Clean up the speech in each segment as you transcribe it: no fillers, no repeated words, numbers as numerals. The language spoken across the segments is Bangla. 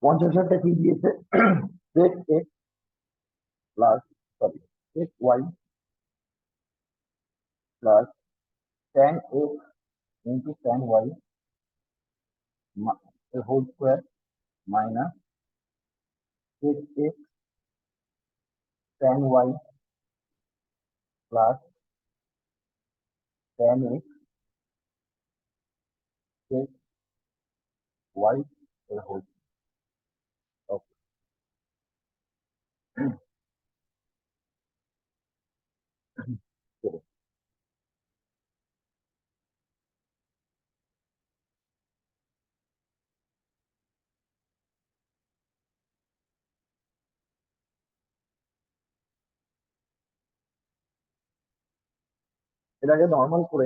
50টা কি দিয়েছে? Sec x plus, sorry, sec Y plus tan X into tan Y এর whole square minus sec X tan Y plus tan X sec Y এর হোল। ওকে, এটাকে নর্মাল করে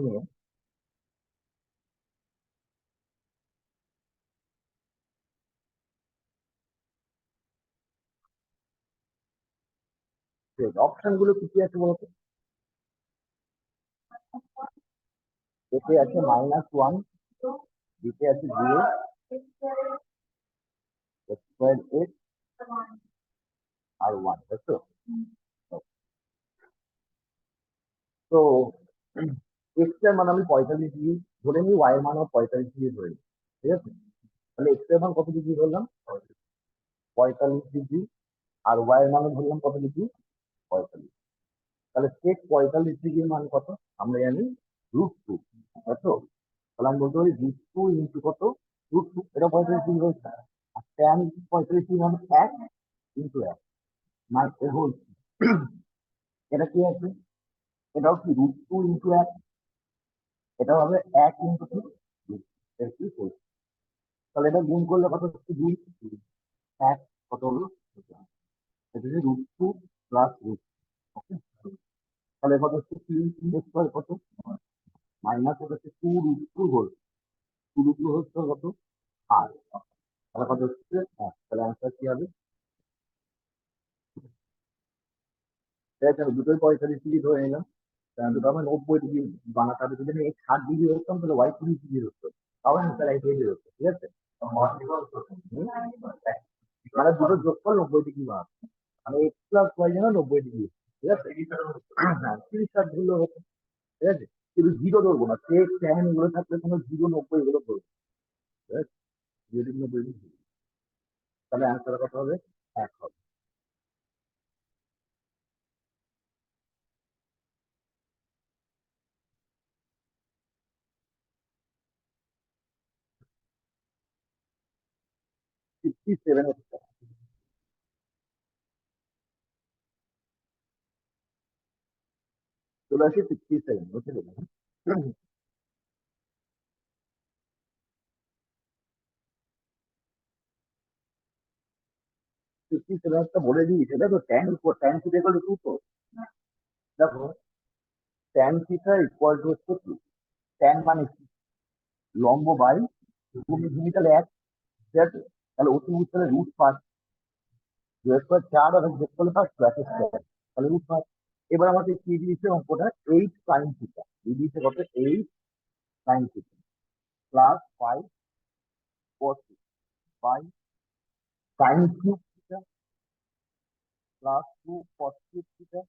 নিয়ে অপশন গুলো কি কি আছে বলতো? এতে আছে -1, দিতে আছে 0, স্কোয়ার এক্স আর 1, তাই তো? তো এক্স এর মান আমি 45 ডিগ্রি ধরে নিই, ওয়াই এর মান 45 ডিগ্রি ধরে নিই, ঠিক আছে? তাহলে এক্স এর মান কত ডিগ্রি ধরলাম? 45 ডিগ্রি। আর ওয়াই এর মান ধরলাম কত ডিগ্রি? 45। তাহলে সেক 45 ডিগ্রির মান কত? আমরা জানি √2, তাই তো? তাহলে আমি বলতে পারি √2 ইন্টু কত? √2, এটা 45 ডিগ্রি হচ্ছে। আর ট্যান 45 ডিগ্রি মানে 1 ইন্টু 1 মানে এ হোল। এটা কি আছে? এটাও কি √2 ইন্টু 1? এটা হবে 1 ইন্টু 2, এর কি হোল। তাহলে এটা গুণ করলে কত হচ্ছে? 2, 1 কত হলো? এটা হচ্ছে √2 প্লাস √2। ওকে, তাহলে কত হচ্ছে? 3 কত মাইনাস হচ্ছে 2√2 হোল, 2√2 হচ্ছে কত? আর তাহলে কত হচ্ছে? তাহলে অ্যান্সার কি হবে? ঠিক আছে, দুটোই 45 ডিগ্রি ধরে নিলাম। দুটো আমার 90 ডিগ্রি বানাতে হবে। যদি আমি 60 ডিগ্রি হতাম তাহলে ওয়াই 30 ডিগ্রি হতো, তাও অ্যান্সার এক হয়ে যেত, ঠিক আছে? হুম? মানে দুটো যোগফল 90 ডিগ্রি বানাতো, মানে এক্স প্লাস ওয়াই যেন 90 ডিগ্রি, ঠিক আছে? হ্যাঁ, 30 ধরলে হতো, ঠিক আছে? কিন্তু জিরো ধরবো না, সেক ট্যান এগুলো থাকলে কোনো 0, 90 এগুলো ধরবো, ঠিক আছে? 0, 90, তাহলে অ্যান্সার কত হবে? 1 হবে। 67 হচ্ছে। চলে আসি 67, বুঝতে পেরেছি। 67 বলে দিই, সেটা তো ট্যান থিটা ইকুয়াল টু 2 তো। দেখো, ট্যান থিটা ইকুয়াল টু হচ্ছে 2। ট্যান মানে কি? লম্ব বাই ভূমি, তাহলে 1, ঠিক আছে? তাহলে অতিভুজ তাহলে √5, √5 4 আর যোগ করলে 5 প্লাস স্কয়ার, তাহলে √5। এবার আমাকে কি দিয়েছে অঙ্কটা? 8 সাইন থিটা দিয়েছে, কত? 8 sine theta plus 5 cos by sine cube theta plus 2 cos cube theta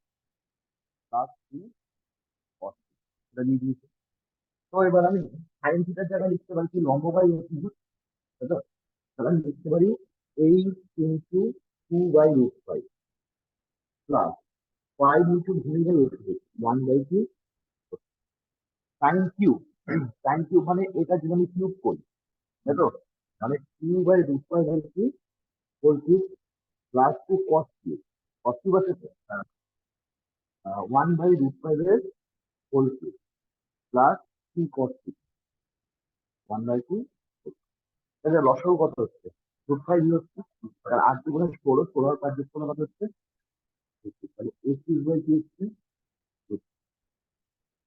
plus 3 cos, এটা দিয়ে দিয়েছে। তো এবার আমি সাইন থিটার জায়গায় লিখতে পারি কি? লম্ব বাই অতিভুজ, তাই তো? তাহলে আমি লিখতে পারি 8 ইন্টু 2/√5 প্লাস 5 ইন্টু ভূমি বাই অতিভুজ 1/2 সাইন কিউব। সাইন কিউব মানে এটা যদি আমি কিউব করি, তাই তো? মানে 2/√5 বাই কি whole cube plus 2 cos cube, cos cube আছে তো? 1/√5 এর whole cube plus 3 cos cube 1/2। তাহলে লসাগু কত হচ্ছে? √5 হচ্ছে। আর 8 দুগুণে 16, 16 আর 5 যোগ করলে কত হচ্ছে? 21। তাহলে 21 কি হচ্ছে? 2।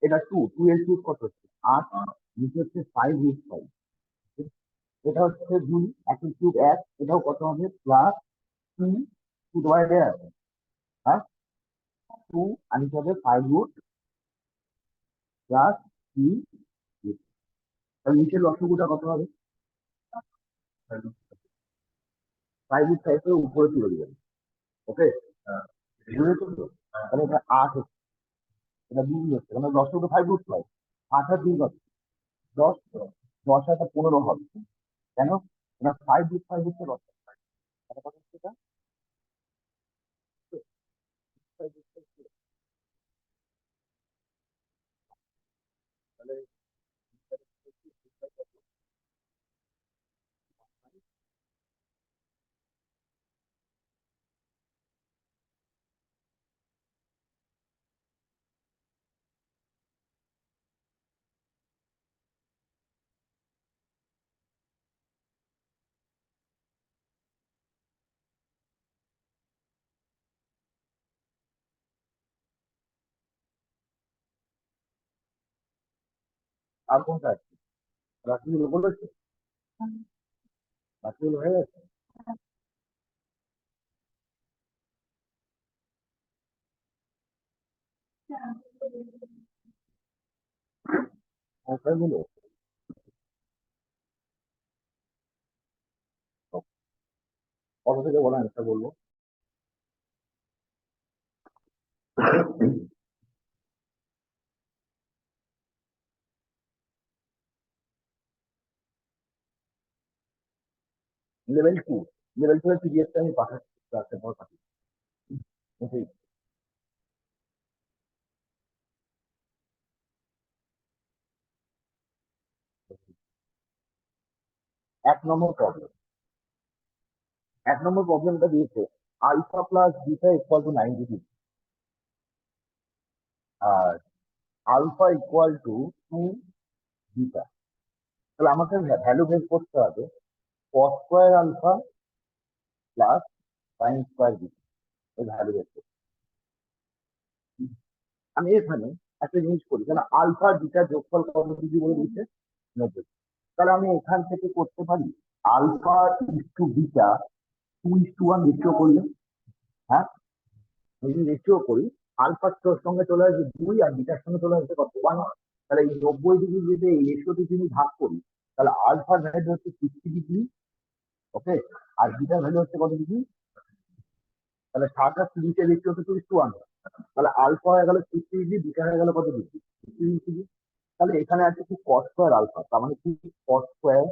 এটা 2 এর কিউব কত হচ্ছে? 8, নিচে হচ্ছে 5√5, এটা হচ্ছে 2, একই কিউব 1, এটাও কত হবে? প্লাস 2, 2 ডিভাইডেড আছে, হ্যাঁ, 2, আর নিচে হবে 5 প্লাস 3। তাহলে নিচের লসাগুটা কত হবে? ফাইভ উইথ ফাইভ এর উপরে তুলে দিবেন। ওকে, বুঝেছো তো? তাহলে এটা 8 হচ্ছে, এটা 2 হচ্ছে, মানে 10 উপরে 5 উঠতে হয়। 8 আর 2 কত? 10, 10 আর 15 হবে। কেন? এটা 5 উইথ 5 হচ্ছে 10, তাহলে কত হচ্ছে এটা? 5 with 5 ছিল। তাহলে আর কোনটা আছে? রাশিগুলো বলেছে, রাশিগুলো হয়ে গেছে। সংখ্যাগুলো কত থেকে বলা অ্যান্সার বলবো? লেভেল 2, লেভেল 2 এর পিডিএফটা আমি পাঠাচ্ছি ক্লাসের পর পাঠিয়ে। ঠিক। এক নম্বর প্রবলেম, 1 নম্বর প্রবলেমটা দিয়েছে alpha plus beta equal to 90 আর আলফা ইকুয়াল টু 2 বিটা। তাহলে আমাকে ভ্যালু বের করতে হবে cos square alpha plus sine square beta, এই ভ্যালু বের করতে। আমি এখানে একটা জিনিস করি, তাহলে আলফা বিটা যোগফল কত ডিগ্রি বলে দিচ্ছে? 90। তাহলে আমি এখান থেকে করতে পারি alpha is two beta 2:1 ratio করলে। হ্যাঁ, যদি রেশিও করি, আলফার সঙ্গে চলে আসবে 2 আর বিটার সঙ্গে চলে আসবে কত? 1। তাহলে এই 90 ডিগ্রি যদি এই রেশিওটি যদি ভাগ করি, তাহলে আলফার ভ্যালু হচ্ছে 60 ডিগ্রি। ওকে, আর বিটার ভ্যালু হচ্ছে কত ডিগ্রি? তাহলে 60 আর 30 এর রেশিও হচ্ছে 2:1। তাহলে আলফা হয়ে গেল 60 ডিগ্রি, বিটা হয়ে গেল কত ডিগ্রি? 50 ডিগ্রি। তাহলে এখানে আছে কি কস স্কোয়ার আলফা, তার মানে কি কস স্কোয়ার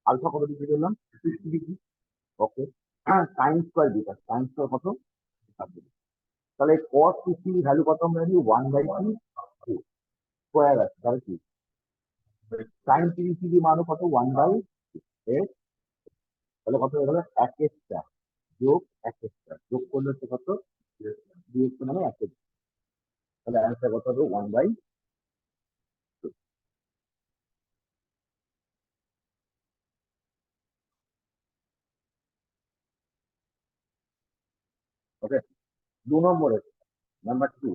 আলফা কত ডিগ্রি বললাম? 60 ডিগ্রি। ওকে, হ্যাঁ, sign square beta, sine square কত? 60 ডিগ্রি। তাহলে কস 50 ভ্যালু কত আমরা জানি? 1/2 স্কোয়ার আছে, তাহলে কি সাইন 30 ডিগ্রি মানও কত? 1/8। তাহলে কত হয়ে গেল? 1 যোগ 1 যোগ করলে হচ্ছে কত? 2 মানে 1। তাহলে অ্যান্সার কত হবে? 1/2। ওকে, 2 নম্বরে, নাম্বার 2,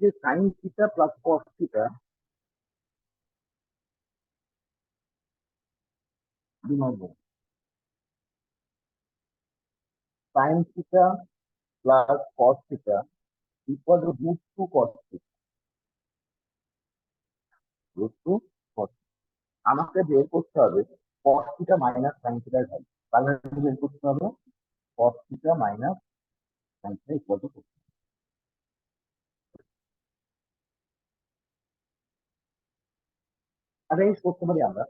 যে sign theta plus cos theta. 2 number, sign theta plus cos theta equal to √2 cos theta, √2 কস। আমাকে বের করতে হবে কস থিটা মাইনাস সাইন থিটার ভ্যালু। তাহলে বের করতে হবে কস theta minus sign theta equal two. আচ্ছা, এই করতে পারি আমরা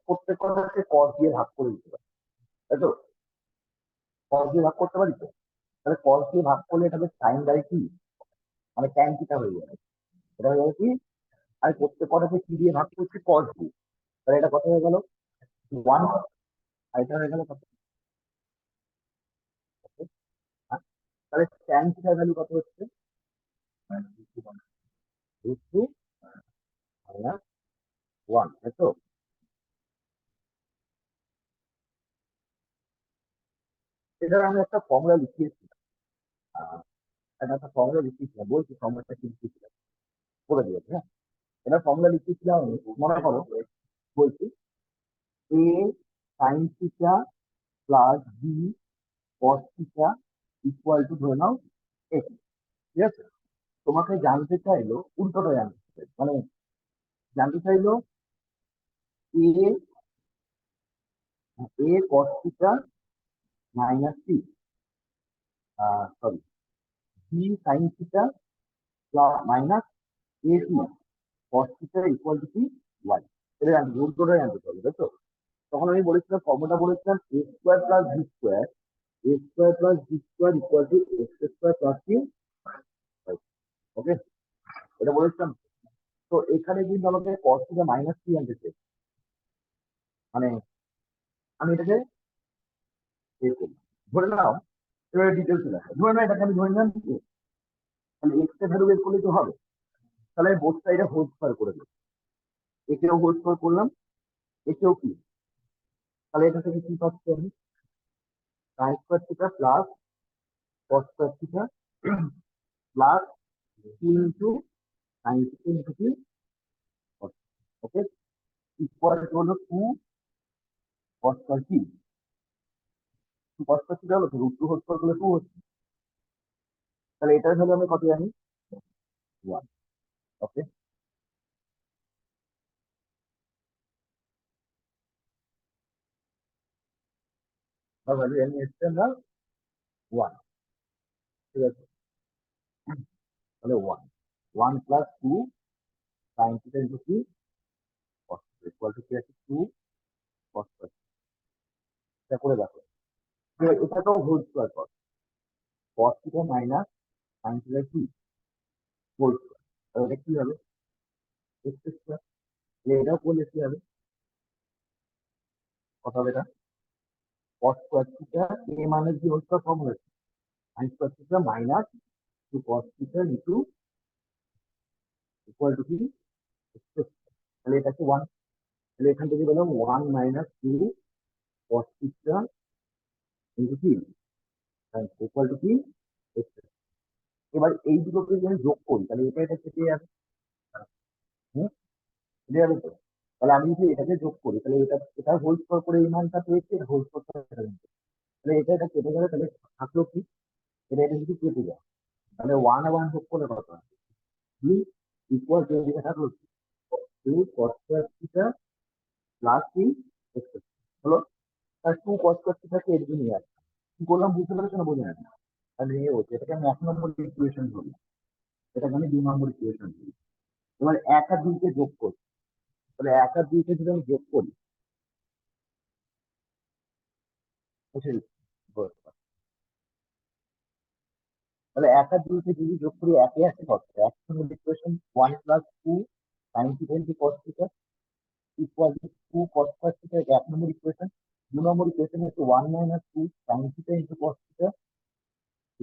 প্রত্যেক কথাকে কস দিয়ে ভাগ করে দিতে পারি, তাই তো? কস দিয়ে ভাগ করতে পারি তো? তাহলে কস দিয়ে ভাগ করলে এটা হবে সাইন বাই কি, মানে ট্যান থিটা হয়ে যাবে। এটা হয়ে যাবে কি, আমি প্রত্যেক কথাকে কি দিয়ে ভাগ করছি? কস দিয়ে। তাহলে এটা কত হয়ে গেল? 1। আর এটা হয়ে গেল কত? হ্যাঁ, তাহলে ট্যান থিটার ভ্যালু কত হচ্ছে? √2 মাইনাস 1, তাই তো? এটার আমি একটা ফর্মুলা লিখিয়েছিলাম, আহ, একটা ফর্মুলা লিখিয়েছিলাম, বলছি ফর্মুলাটা কি লিখেছিলাম, করে দিয়েছে। হ্যাঁ, এটা ফর্মুলা লিখিয়েছিলাম আমি, মনে করো, বলছি A sine theta plus B cos theta equal to ধরে নাও এক্স। ঠিক আছে, তোমাকে জানতে চাইলো উল্টোটা জানতে চাইলো, মানে জানতে চাইলো A A cos theta minus C, sorry, B sine theta minus A C cos theta equal to কি ওয়াই। এটা জানতে উল্টোটা জানতে চাইলো, তাই তো? তখন আমি বলেছিলাম, ফর্মুলা বলেছিলাম A square plus B square, A square plus B square equal to x square plus C. Okay, এটা বলেছিলাম। তো এখানে কিন্তু আমাকে কস থিটা মাইনাস সি আনতে চাই, মানে আমি এটাকে বের করলাম। ধরে নাও, এবারে ডিটেলস চলে আসে, ধরে নাও এটাকে আমি ধরে নিলাম A, তাহলে এক্স এর ভ্যালু বের করলে তো হবে। তাহলে আমি বোথ সাইডে হোল স্কোয়ার করে দিই, একেও হোল স্কোয়ার করলাম, একেও কি, তাহলে এটা থেকে কি পাচ্ছি আমি, sine square theta plus cos square theta plus two into sine theta into কি, ওকে, ইকুয়াল টু হলো টু কস স্কোয়ার কি, টু কস স্কোয়ার থিটা হলো তো রুট টু হোল স্কোয়ার করলে টু হচ্ছে। তাহলে এটার ভ্যালু আমি কত জানি, ওয়ান। ওকে, তার ভ্যালু জানি এসছে আমরা ওয়ান। ঠিক আছে, তাহলে one, one plus two sine theta into কি কস ইকুয়াল টু কি আছে, টু কস স্কোয়ার। এটা করে দেখো, এটাকেও হোল স্কোয়ার কর, কস থিটা মাইনাস সাইন থিটা কি হোল স্কোয়ার, তাহলে এটা কি হবে, এক্স স্কোয়ার। এটাও করলে কি হবে, কত হবে এটা, cos square theta A minus B whole square form হয়েছে, sine square theta minus two cos theta into equal to কি এক্স স্কোয়ার। তাহলে এটা কি ওয়ান, তাহলে এখান থেকে পেলাম one minus two cos theta into কি ইকুয়াল টু কি এক্স। এবার এই দুটোকে যদি আমি যোগ করি তাহলে এটা এটা কেটে যাবে, হুম, কেটে যাবে তো। তাহলে আমি যদি এটাকে যোগ করি তাহলে এটা এটা হোল স্কোয়ার করে এই মানটা পেয়েছি, এটা হোল স্কোয়ার করে এটা পেয়েছি। তাহলে এটা এটা কেটে যাবে, তাহলে থাকলো কি, এটা এটা যদি কেটে যায় তাহলে ওয়ান আর ওয়ান যোগ করলে কত হয়, দুই, ইকুয়াল টু এদিকে থাকলো two cos square theta plus three x হলো। আর টু কস স্কোয়ার থিটাকে এদিকে নিয়ে আসবে, কি করলাম বুঝতে পেরেছো না বোঝা যাচ্ছে? তাহলে নিয়ে হচ্ছে, এটাকে আমি 1 নম্বর ইকুয়েশন ধরি, এটাকে আমি 2 নম্বর ইকুয়েশন ধরি। এবার এক আর দুইকে যোগ করি, তাহলে এক আর দুইকে যদি আমি যোগ করি, বুঝলি? তাহলে এক আর দুইকে যদি যোগ করি, একে একে কত, 1 নম্বর equation one plus two sine theta into cos theta equal to two cos square theta, 1 নম্বর ইকুয়েশন। 2 নম্বর ইকুয়েশন হচ্ছে one minus two sine theta into cos theta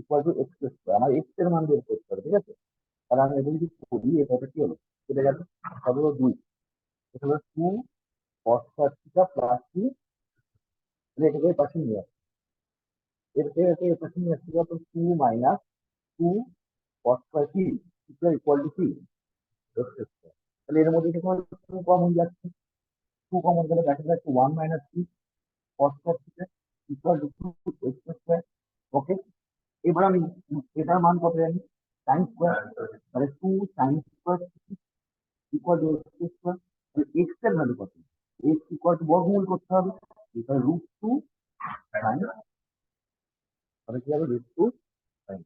equal to x square. আমার এক্স এর মান বের করতে হবে, ঠিক আছে? তাহলে আমি এটা যদি করি, এটা কি হলো, কেটে গেল, তাহলে হলো দুই, এটা হলো two cos square theta plus two, এটাকে পাশে নিয়ে আসি, এটাকে এর পাশে নিয়ে আসতে হবে two minus two cos square কি ইকুয়াল টু কি এক্স স্কোয়ার। তাহলে এর মধ্যে থেকে টু কমন যাচ্ছে, টু কমন গেলে দেখা যাচ্ছে one minus two cos square theta equal to two x square. Okay, এবার আমি এটার মান কত জানি, সাইন স্কোয়ার, তাহলে two sine square equal to x square. তাহলে এক্স এর ভ্যালু কত, এক্স ইকুয়াল টু বর্গমূল করতে হবে, এটা রুট টু সাইন, তাহলে কি হবে রুট টু সাইন।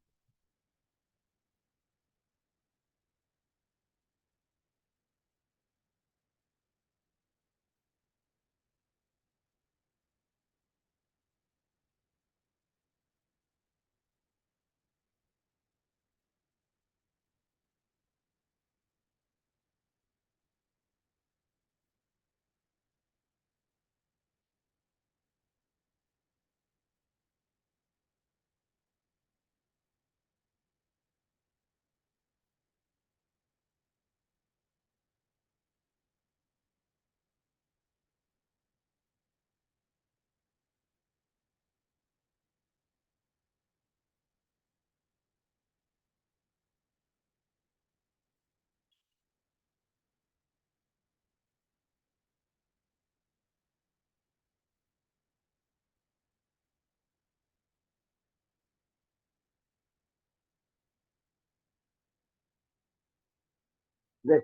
যে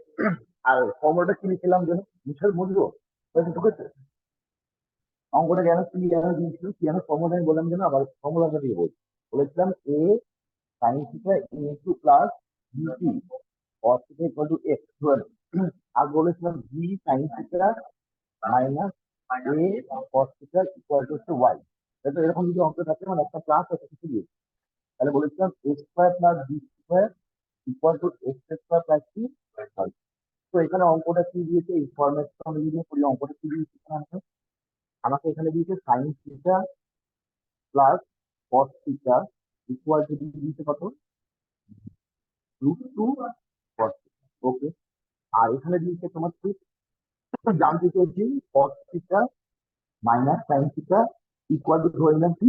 আর ফর্মুলাটা কি লিখেছিলাম যেন মিশাল বুঝবো ঢুকেছে অঙ্কটা কেন কি যেন দিয়েছিল কি যেন ফর্মুলা আমি বললাম যেন আবার ফর্মুলাটা দিয়ে বলছি বলেছিলাম A sine theta into plus BT cos theta equal to X আর বলেছিলাম G sine theta minus A cos theta equal to হচ্ছে ওয়াই। তো এরকম যদি অঙ্ক থাকে মানে একটা প্লাস একটা কিছু দিয়ে তাহলে বলেছিলাম x square plus B square equal to x square plus c. তো এখানে অঙ্কটা কি দিয়েছে ইনফরমেশন অনুযায়ী করি অঙ্কটা কি দিয়েছে আমাকে আমাকে এখানে দিয়েছে sine theta plus cos theta equal two দিয়েছে কত √2 কস থিটা। ওকে। আর এখানে দিয়েছে তোমার ঠিক জানতে চাইছি কস theta minus sign theta equal to ধরে নিলাম কি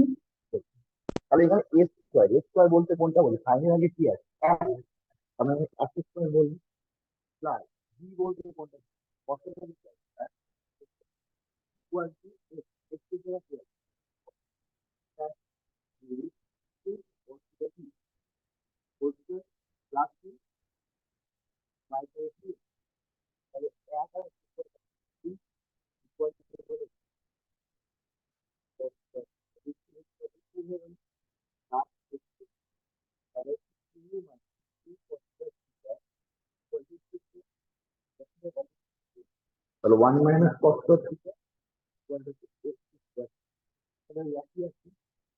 তাহলে এখানে এ স্কোয়ার বলতে কোনটা বলি সাইনের আগে কি আছে এক আমি এক স্কোয়ার বলি প্লাস বি বলতে কোনটা কসের আগে কি আছে ইকুয়াল টু এক্স এক্স এর জায়গায় কি আছে প্লাস কি মাইনাস তাহলে এক আর ইকুয়াল টু তাহলে 1 - cos² theta equal to x square তাহলে একই আছে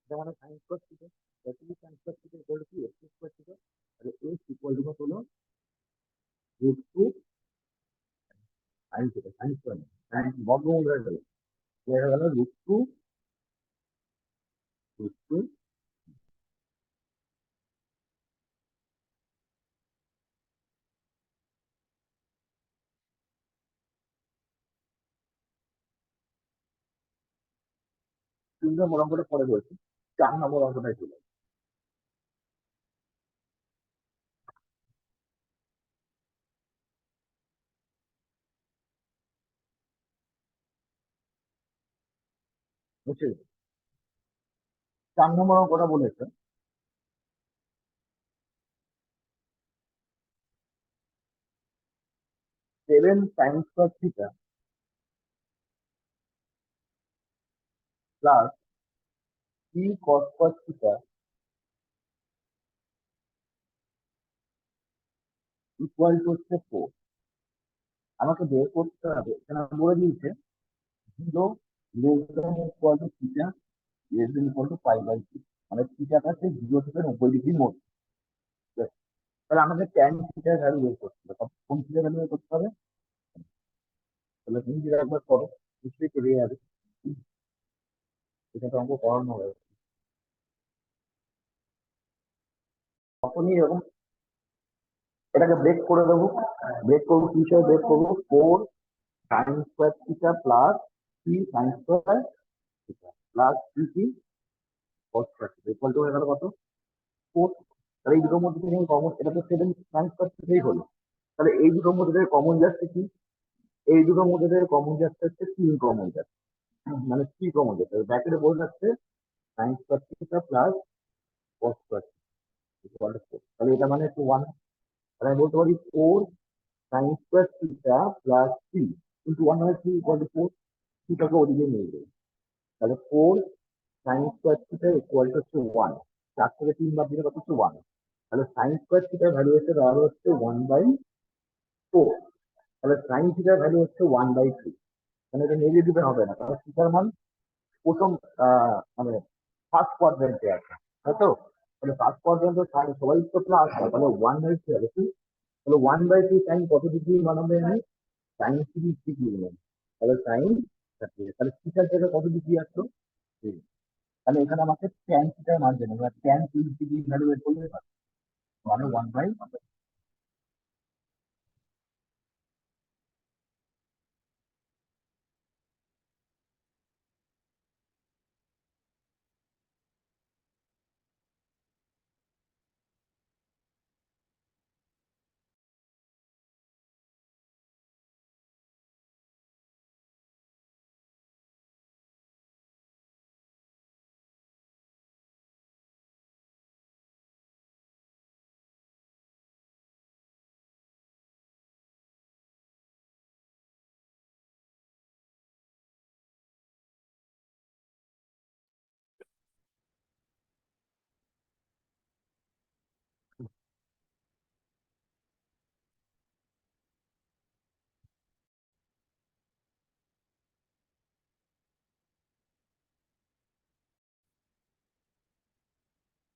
এটা মানে sin cos থিটা একই sin cos theta equal to x square theta তাহলে এক্স ইকুয়াল টু কত হলো √2 sin theta sin square sin বর্গমূল হয়ে গেল হয়ে গেল √2 3 নম্বর অঙ্কটা পরে বলছি 4 নম্বর অঙ্কটাই চলে বুঝছি 4 নম্বর অঙ্কটা বলেছে 7 sin square theta plus 3 cos square theta equal to হচ্ছে 4 আমাকে বের করতে হবে এখানে বলে দিয়েছে 0 less than equal to theta less than equal to π/3 মানে থিটাটা হচ্ছে 0 থেকে 90 ডিগ্রির মধ্যে তাহলে আমাকে ট্যান থিটার ভ্যালু বের করতে হবে কোন থিটার ভ্যালু বের করতে হবে তাহলে তুমি যদি একবার করো নিশ্চয়ই পেরে যাবে এটা তো অঙ্ক করানো হবে তখনই এরকম এটাকে ব্রেক করে দেবো ব্রেক করবো কি হিসেবে ব্রেক করবো 4 sin² theta plus 3 sin² theta plus 3 cos² theta equal two হয়ে গেল কত 4। তাহলে এই দুটোর মধ্যে থেকে কমন এটা তো 7 sin² থিটাই হলো তাহলে এই দুটোর মধ্যে থেকে কমন যাচ্ছে কি এই দুটোর মধ্যে থেকে কমন যাচ্ছে হচ্ছে 3 কমন যাচ্ছে মানে 3 কমন যাচ্ছে ব্র্যাকেটে বলে যাচ্ছে sin² theta plus cos² equal to 4 তাহলে এটা মানে হচ্ছে 1 তাহলে আমি বলতে পারি 4 sin² থিটা প্লাস 3 কিন্তু 1 মানে 3 ইকুয়াল টু 4 থিটাকে ওদিকে নিয়ে যাবে তাহলে 4 sin² থিটা ইকুয়াল টু হচ্ছে 1 4 থেকে 3 বাদ দিলে কত হচ্ছে 1 তাহলে sin² থিটার ভ্যালু হচ্ছে দাঁড়ালো হচ্ছে 1/4 তাহলে sin থিটার ভ্যালু হচ্ছে 1/3 মানে এটা নেগেটিভে হবে না কারণ থিটার মান প্রথম মানে ফার্স্ট কোয়াড্রেন্টে আছে তাই তো তাহলে ফার্স্ট কোয়াড্রেন্টে সবাই তো প্লাস হয় তাহলে 1/3 হবে কি তাহলে 1/3 সাইন কত ডিগ্রি বানাবে আমি সাইন 30 ডিগ্রি নেব তাহলে সাইন 30 তাহলে থিটার জায়গায় কত ডিগ্রি আসলো 3 তাহলে এখানে আমাকে ট্যান থিটার মান জানি আমরা ট্যান 30 ডিগ্রি ভ্যালু বের করলে মানে 1/।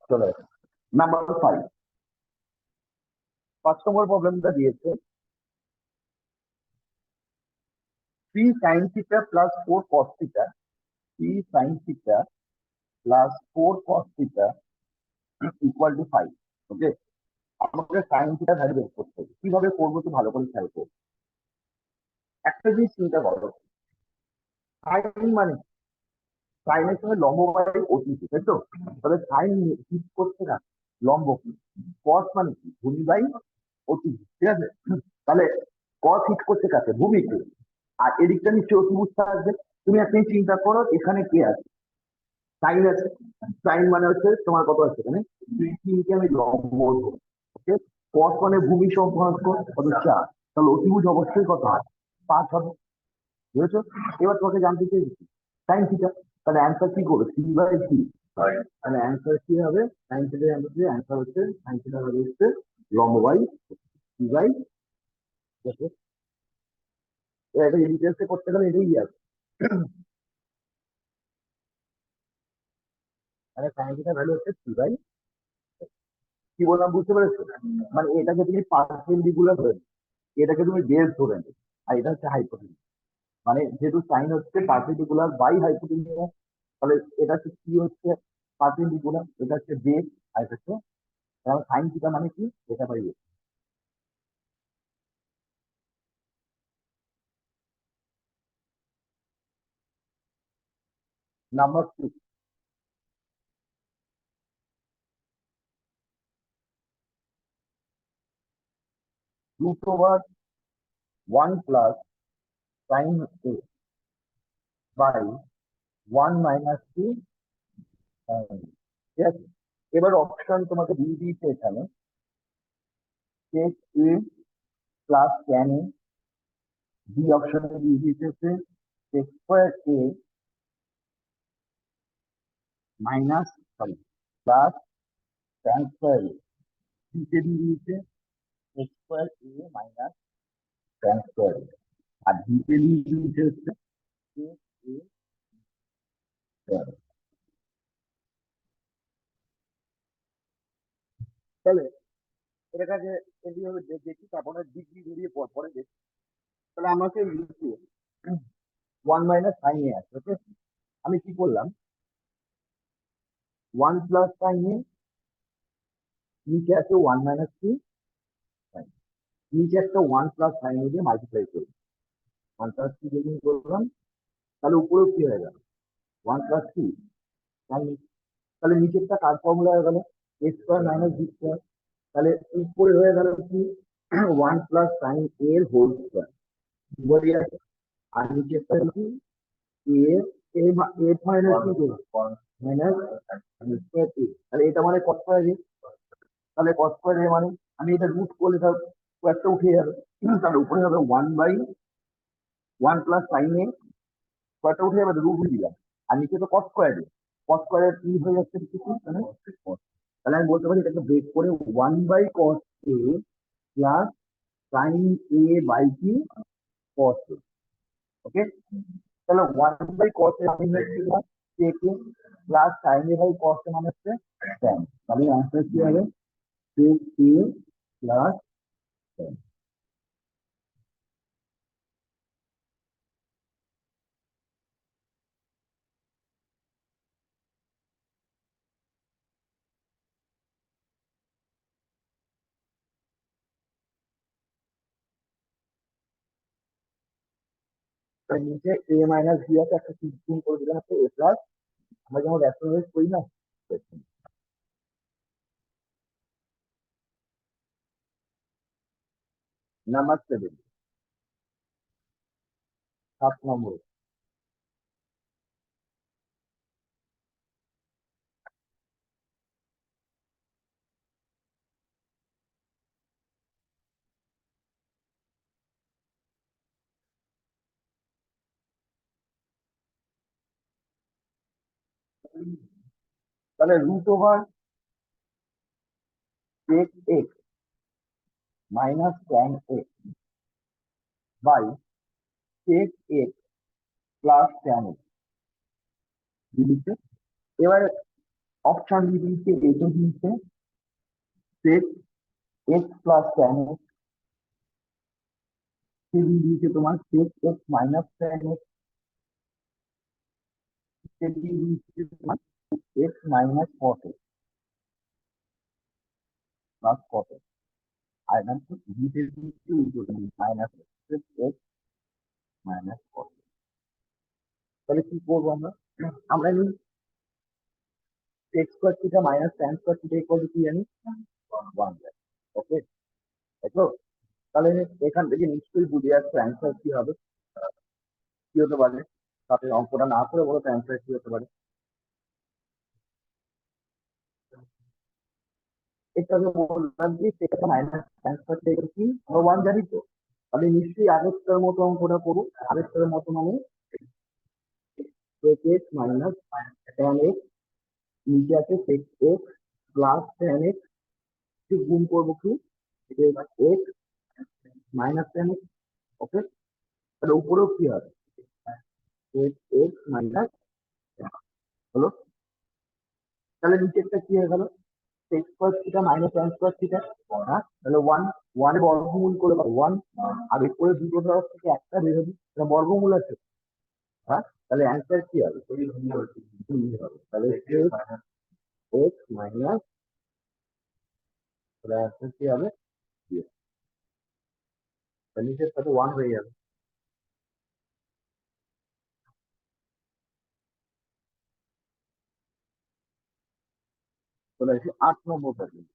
চলে নাম্বার 5, 5 নম্বর প্রবলেমটা দিয়েছে 3 sin theta plus 4 cos theta, 3 sin theta plus 4 cos theta equal to 5. ওকে, আমাকে সাইন থিটা ভ্যালু বের করতে হবে। কিভাবে করবো তো ভালো করে খেয়াল করবো। একটা জিনিস চিন্তা করো, সাইন মানে সাইনের সঙ্গে লম্ব বাই অতিথি, তাই তো? তাহলে সাইন ঠিক করছে না লম্ব কি, কস মানে কি ভূমি বাই অতিথি, ঠিক আছে? তাহলে কস হিট করছে কাছে, ভূমিকে, আর এদিকটা নিশ্চয়ই অতিভুজটা আসবে। তুমি একটা চিন্তা করো, এখানে কে আছে, সাইন আছে। সাইন মানে হচ্ছে তোমার কত আছে এখানে, তিনকে আমি লম্ব, ওকে। কস মানে ভূমি সম্পর্ক কত, 4। তাহলে অতিভুজ অবশ্যই কত হয়, 5 হবে, বুঝেছো? এবার তোমাকে জানতে চেয়েছি সাইন থিটা, তাহলে অ্যান্সার কি করবে, 3/3। তাহলে অ্যান্সার কি হবে, সাইন থিটার অ্যান্সার হচ্ছে সাইন থিটার হবে হচ্ছে লম্ব বাই 3/, দেখো এটা ডিটেলসে করতে গেলে এটাই আছে। মানে সাইন থিটার ভ্যালু হচ্ছে 3/, কি বললাম বুঝতে পেরেছো? মানে এটাকে তুমি পারপেন্ডিকুলার ধরে নেবে, এটাকে তুমি বেস ধরে নেবে, আর এটা হচ্ছে হাইপোটেনিউস। মানে যেহেতু সাইন হচ্ছে পারপেন্ডিকুলার বাই হাইপোটেনিউস, তাহলে এটা হচ্ছে কি হচ্ছে পারপেন্ডিকুলার, এটা হচ্ছে বেস, আর এটা হচ্ছে সাইন থিটা মানে কি, এটা by base. Number 6, √1 plus sine A by 1 - 2 sin, ঠিক আছে? এবার অপশন তোমাকে দিয়ে দিয়েছে এখানে, sec a plus tan a, B অপশনে দিয়ে দিয়েছে sec square a minus, sorry, plus tan square a, নিচে দিয়ে দিয়েছে sec square a minus tan square a, আর নিচে দিয়ে দিয়েছে হচ্ছে sec a স্কোয়ার। তাহলে এটাকে এইভাবে দেখি, তারপরে ডিগ্রি ধরিয়ে পরে দেখি। তাহলে আমাকে লিখে 1 - sin a আছে, ওকে। আমি কি করলাম, 1 + sin a, নিচে আছে 1 - 2 sin, নিচে একটা 1 + sin a দিয়ে মাল্টিপ্লাই করবো, 1 + 2 দিয়ে করলাম, তাহলে উপরেও কি হয়ে গেল 1 + 2 sin, তাহলে নিচেরটা কার ফর্মুলা হয়ে গেল, a² - b²। তাহলে উপরে হয়ে গেল কি 1 + sin a এর হোল স্কোয়ার, বলি আছে। আর নিচেরটা কি a, a মাইনাস কি মাইনাস স্কোয়ার a, তাহলে এটা মানে কত স্কোয়ার a, তাহলে কস স্কোয়ার এ মানে আমি এটা রুট করলে তার স্কোয়ারটা উঠে যাবে, তাহলে উপরে হবে 1/1 + sin a, স্কোয়ারটা উঠে যাবে, রুট উঠে দিলাম। আর নিচে তো কস স্কোয়ার, কস স্কোয়ার কি হয়ে যাচ্ছে কিছু, তাহলে আমি বলতে পারি এটাকে ব্রেক করে 1/cos a plus sine A by কি কস এ, ওকে। তাহলে 1/cos এ আমি হচ্ছে sec a plus sine A by cos A মানে হচ্ছে tan, তাহলে আনসার কি হবে sec a প্লাস tan। তার নিচে a মাইনাস বি আছে, একটা গুণ করে দিলাম হচ্ছে a প্লাস, আমরা যেমন রেশনালাইজ করি না। নাম্বার 7, 7 নম্বর, তাহলে √sec x minus tan x by sec x plus tan x, এবার অপশন দিয়ে দিয়েছে, এতে দিয়েছে sec x plus tan X, সে দিয়ে দিয়েছে তোমার sec x minus tan X, সে দিয়ে দিয়েছে তোমার X minus cot X plus cot X, আর এখান থেকে দিতে দিয়েছে উল্টো মাইনাস এক্স মাইনাস কট। তাহলে কি করবো আমরা? আমরা জানি sec square theta minus tan square theta equal to কি জানি? 1 ওকে, তাই তো? তাহলে এখান থেকে নিশ্চয়ই বুঝে যাচ্ছে অ্যান্সার কি হবে, কি হতে পারে। তাতে অঙ্কটা না করে বলো তো অ্যান্সার কি হতে পারে। এটাকে বললাম যে সেটা মাইনাস ট্রান্সফার থেকে কি আমরা 1 জানি তো, তাহলে নিশ্চয়ই আগেরটার মতো অঙ্কটা করবো। আগেরটার মতো মানে sec x minus tan x, নিচে আছে sec x plus tan x, ঠিক গুণ করবো কি x minus tan x. Okay, তাহলে উপরেও কি হবে সেক এক্স মাইনাস, হলো। তাহলে নিচেরটা কি হয়ে গেল sec square theta minus tan square theta, হ্যাঁ তাহলে 1 বর্গমূল করে 1, আর উপরে দুটো তরফ থেকে একটা বের হবে, এটা বর্গমূল আছে, হ্যাঁ তাহলে অ্যান্সার কি হবে? দুই হবে। তাহলে এক্স মাইনাস, তাহলে অ্যান্সার কি হবে? দুই। তাহলে নিচের সাথে 1 হয়ে যাবে। চলে আসি 8 নম্বরটা দিন।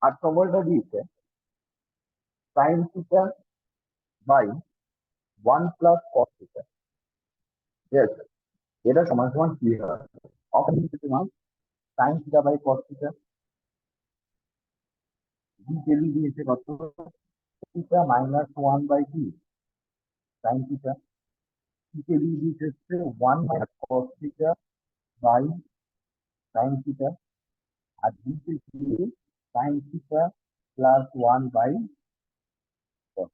8 নম্বরটা দিয়েছে sine theta by 1 plus cos theta, ঠিক আছে? এটা সমান সমান কি হয়? অপশন দিচ্ছে তোমার sine theta by cos theta, ডিটেলি দিয়েছে কত? থিটা মাইনাস 1/2 সাইন থিটা, ডিটেলি দিয়েছে 1 minus cos theta by sine theta, আর দিতে দিয়ে সাইন থিটা প্লাস 1/cos।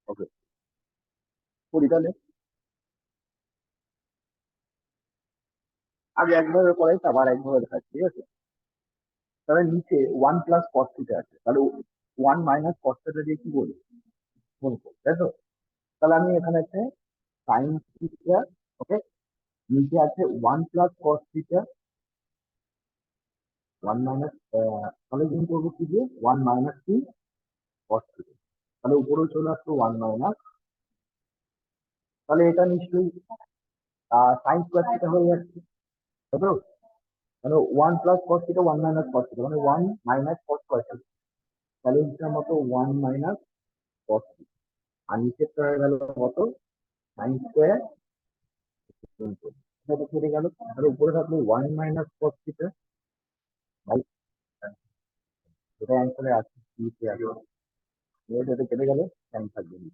ওকে, করি তাহলে। আগে একভাবে করাই, আবার একভাবে দেখাচ্ছি, ঠিক আছে? তাহলে নিচে 1 প্লাস কস থিটা আছে, তাহলে 1 মাইনাস কস থিটা দিয়ে কি বলি গুণ করবো, তাই তো? তাহলে আমি এখানে আছে সাইন থিটা, ওকে, নিচে আছে 1 প্লাস কস থিটা, 1 মাইনাস, তাহলে গুণ করবো কি দিয়ে 1 মাইনাস 2 কস থিটা, তাহলে উপরেও চলে আসলো 1 মাইনাস, তাহলে এটা নিশ্চয়ই সাইন স্কোয়ার থিটা হয়ে যাচ্ছে, তাই তো? মানে 1 plus cos theta 1 minus cos theta, মানে 1 মাইনাস কস স্কয়ার, তাহলে এটার মতো 1 মাইনাস কস, আর নিচেরটা হয়ে গেল কত? সাইন স্কোয়ার, এটা তো কেটে গেল, আর উপরে থাকলো 1 মাইনাস কস থিটা বাই, এটা অ্যান্সারে আছে, নিচে আছে, এটা কেটে গেলে সাইন থাকবে না।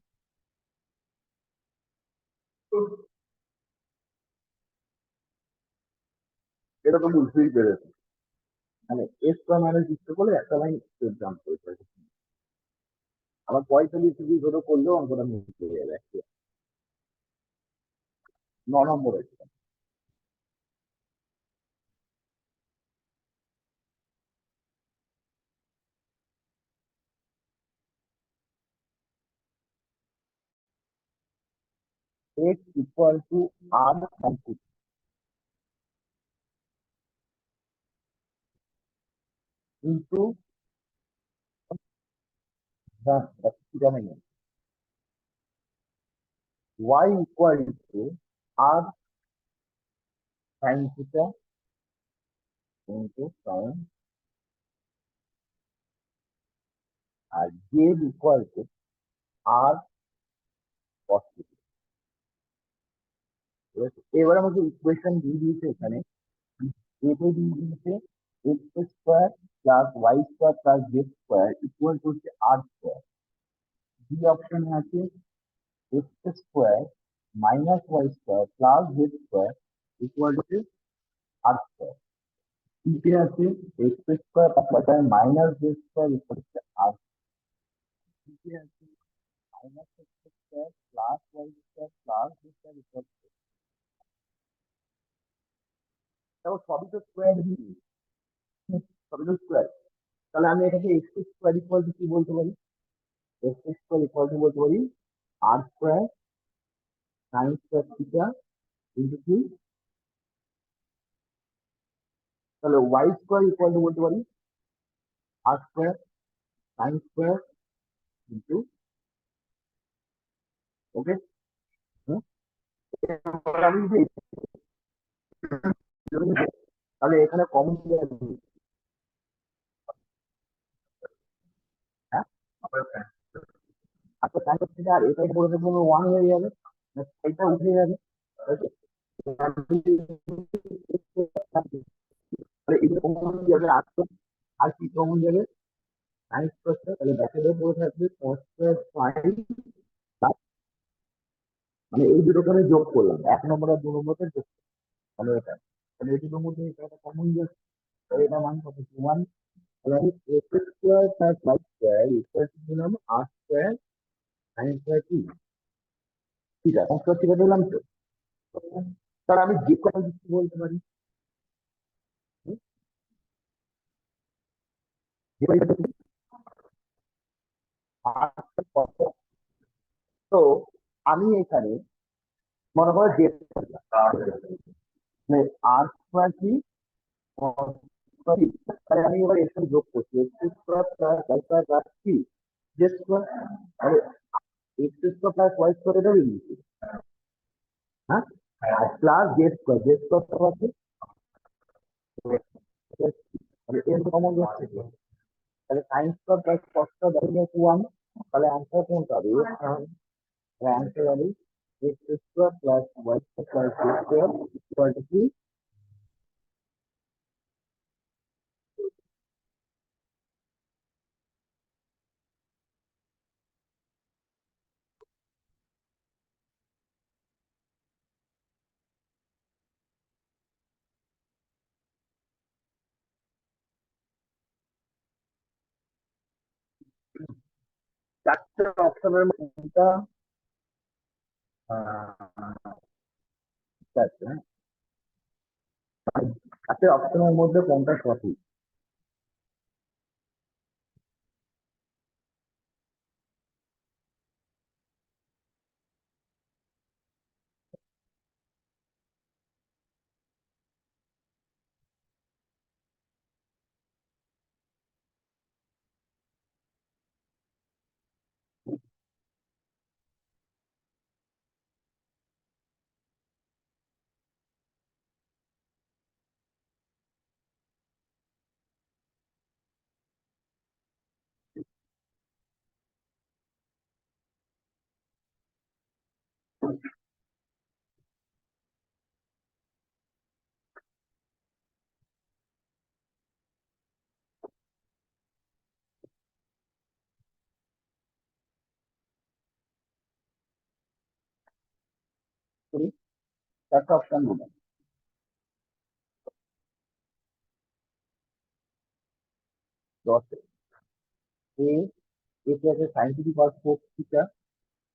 এটা তো বুঝতেই পেরেছি, মানে এ স্কোয়ার মাইনাস বি স্কোয়ার বলে একটা লাইন জাম্প করে, আবার 45 ডিগ্রি ধরে করলেও অঙ্কটা মিশে যাবে। 9 নম্বর আছে x equal to r sign into the phenomenon y equal to r sin theta into sin, আর z equal to r cos theta। এবার আমাকে ইকুয়েশন দিয়ে দিয়েছে এখানে, এতে দিয়ে দিয়েছে x square plus y square plus z square equal to হচ্ছে আর স্কোয়ার। বি অপশনে আছে x square minus y square plus z square equal to r square. কি আছে x square plus minus z square equal to r. কি আছে minus x square plus y square plus z square equal to, তারপর সবই তো স্কোয়ার দিই, সবই তো স্কোয়ার। তাহলে আমি এটাকে এক্স স্কোয়ার ইকুয়াল টু কি বলতে পারি? এক্স স্কোয়ার ইকুয়াল টু বলতে পারি r square sine square theta into কি, তাহলে ওয়াই স্কোয়ার ইকুয়াল টু বলতে পারি r square sine square into, okay. আমি যদি তাহলে এখানে কমন হ্যাঁ, আচ্ছা সাইন থিটা আর এটা বলে দেবো ওয়ান হয়ে যাবে, এটা উঠে যাবে। তাহলে এটা কমন যাবে আর কি কমন যাবে সাইন স্কোয়ার, তাহলে ব্যাকেটে পড়ে থাকবে কস স্কোয়ার সাইন, মানে এই দুটো করে যোগ করলাম, এক নম্বর আর দু নম্বরকে যোগ করলাম, তাহলে এটা, তাহলে এই দুটোর মধ্যে এটা কমন যাচ্ছে, তাহলে এটা মান কত ওয়ান। তাহলে আমি x square plus y square equal to দিলাম আর স্কোয়ার সাইন স্কোয়ার কি, ঠিক আছে স্কোয়ার ঠিক আছে দিলাম তো। তাহলে আমি যে কোনো কিছু বলতে পারি, হুম? যে কোনো কিছু আর কত, তো আমি এখানে মনে করো যে আর স্কোয়ার কি, সরি, তাহলে আমি এবার এর সাথে যোগ করছি x square plus y square plus three z square, তাহলে x square plus y square এটা বেরিয়েছে, হ্যাঁ, আর প্লাস জে স্কোয়ার আছে, তাহলে এর কমন যাচ্ছে, তাহলে sine square plus cos square that is one, তাহলে অ্যান্সার কোনটা হবে? অ্যান্সার হবে x square plus y square plus z square equal to কি, চারটে অপশনের মধ্যে কোনটা চারটে, হ্যাঁ, চারটে অপশনের মধ্যে কোনটা সঠিক? চারটে অপশন গুলো দশে এ, এতে আছে sine to the power four theta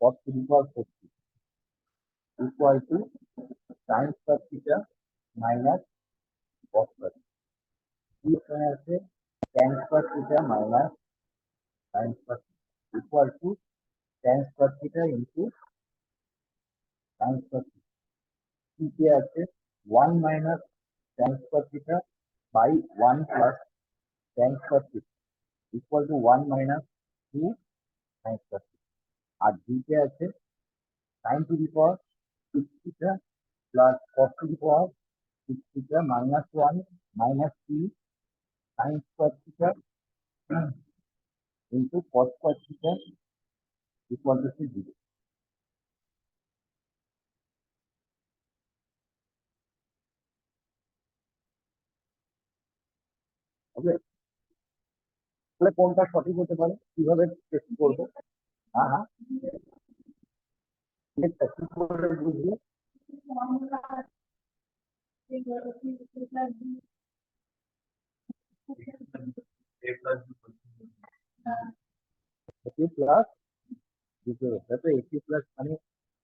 cos to the power four theta equal to sine square theta minus cos square, কি এখানে আছে tan square theta minus sine square equal to tan square theta into sine square theta, কি আছে one minus tan square theta by one plus tan square theta equal to one minus two sine square theta, আর দিতে আছে sine to the power six theta plus cos to the power six theta minus one minus three sine square theta into cos square theta equal to zero. Okay, তাহলে কোনটা সঠিক হতে পারে কিভাবে টেস্ট করবো? হ্যাঁ হ্যাঁ, এটা কি করে বুঝবো? এটি প্লাস দ্বিতীয় রূপটা তো এটি প্লাস মানে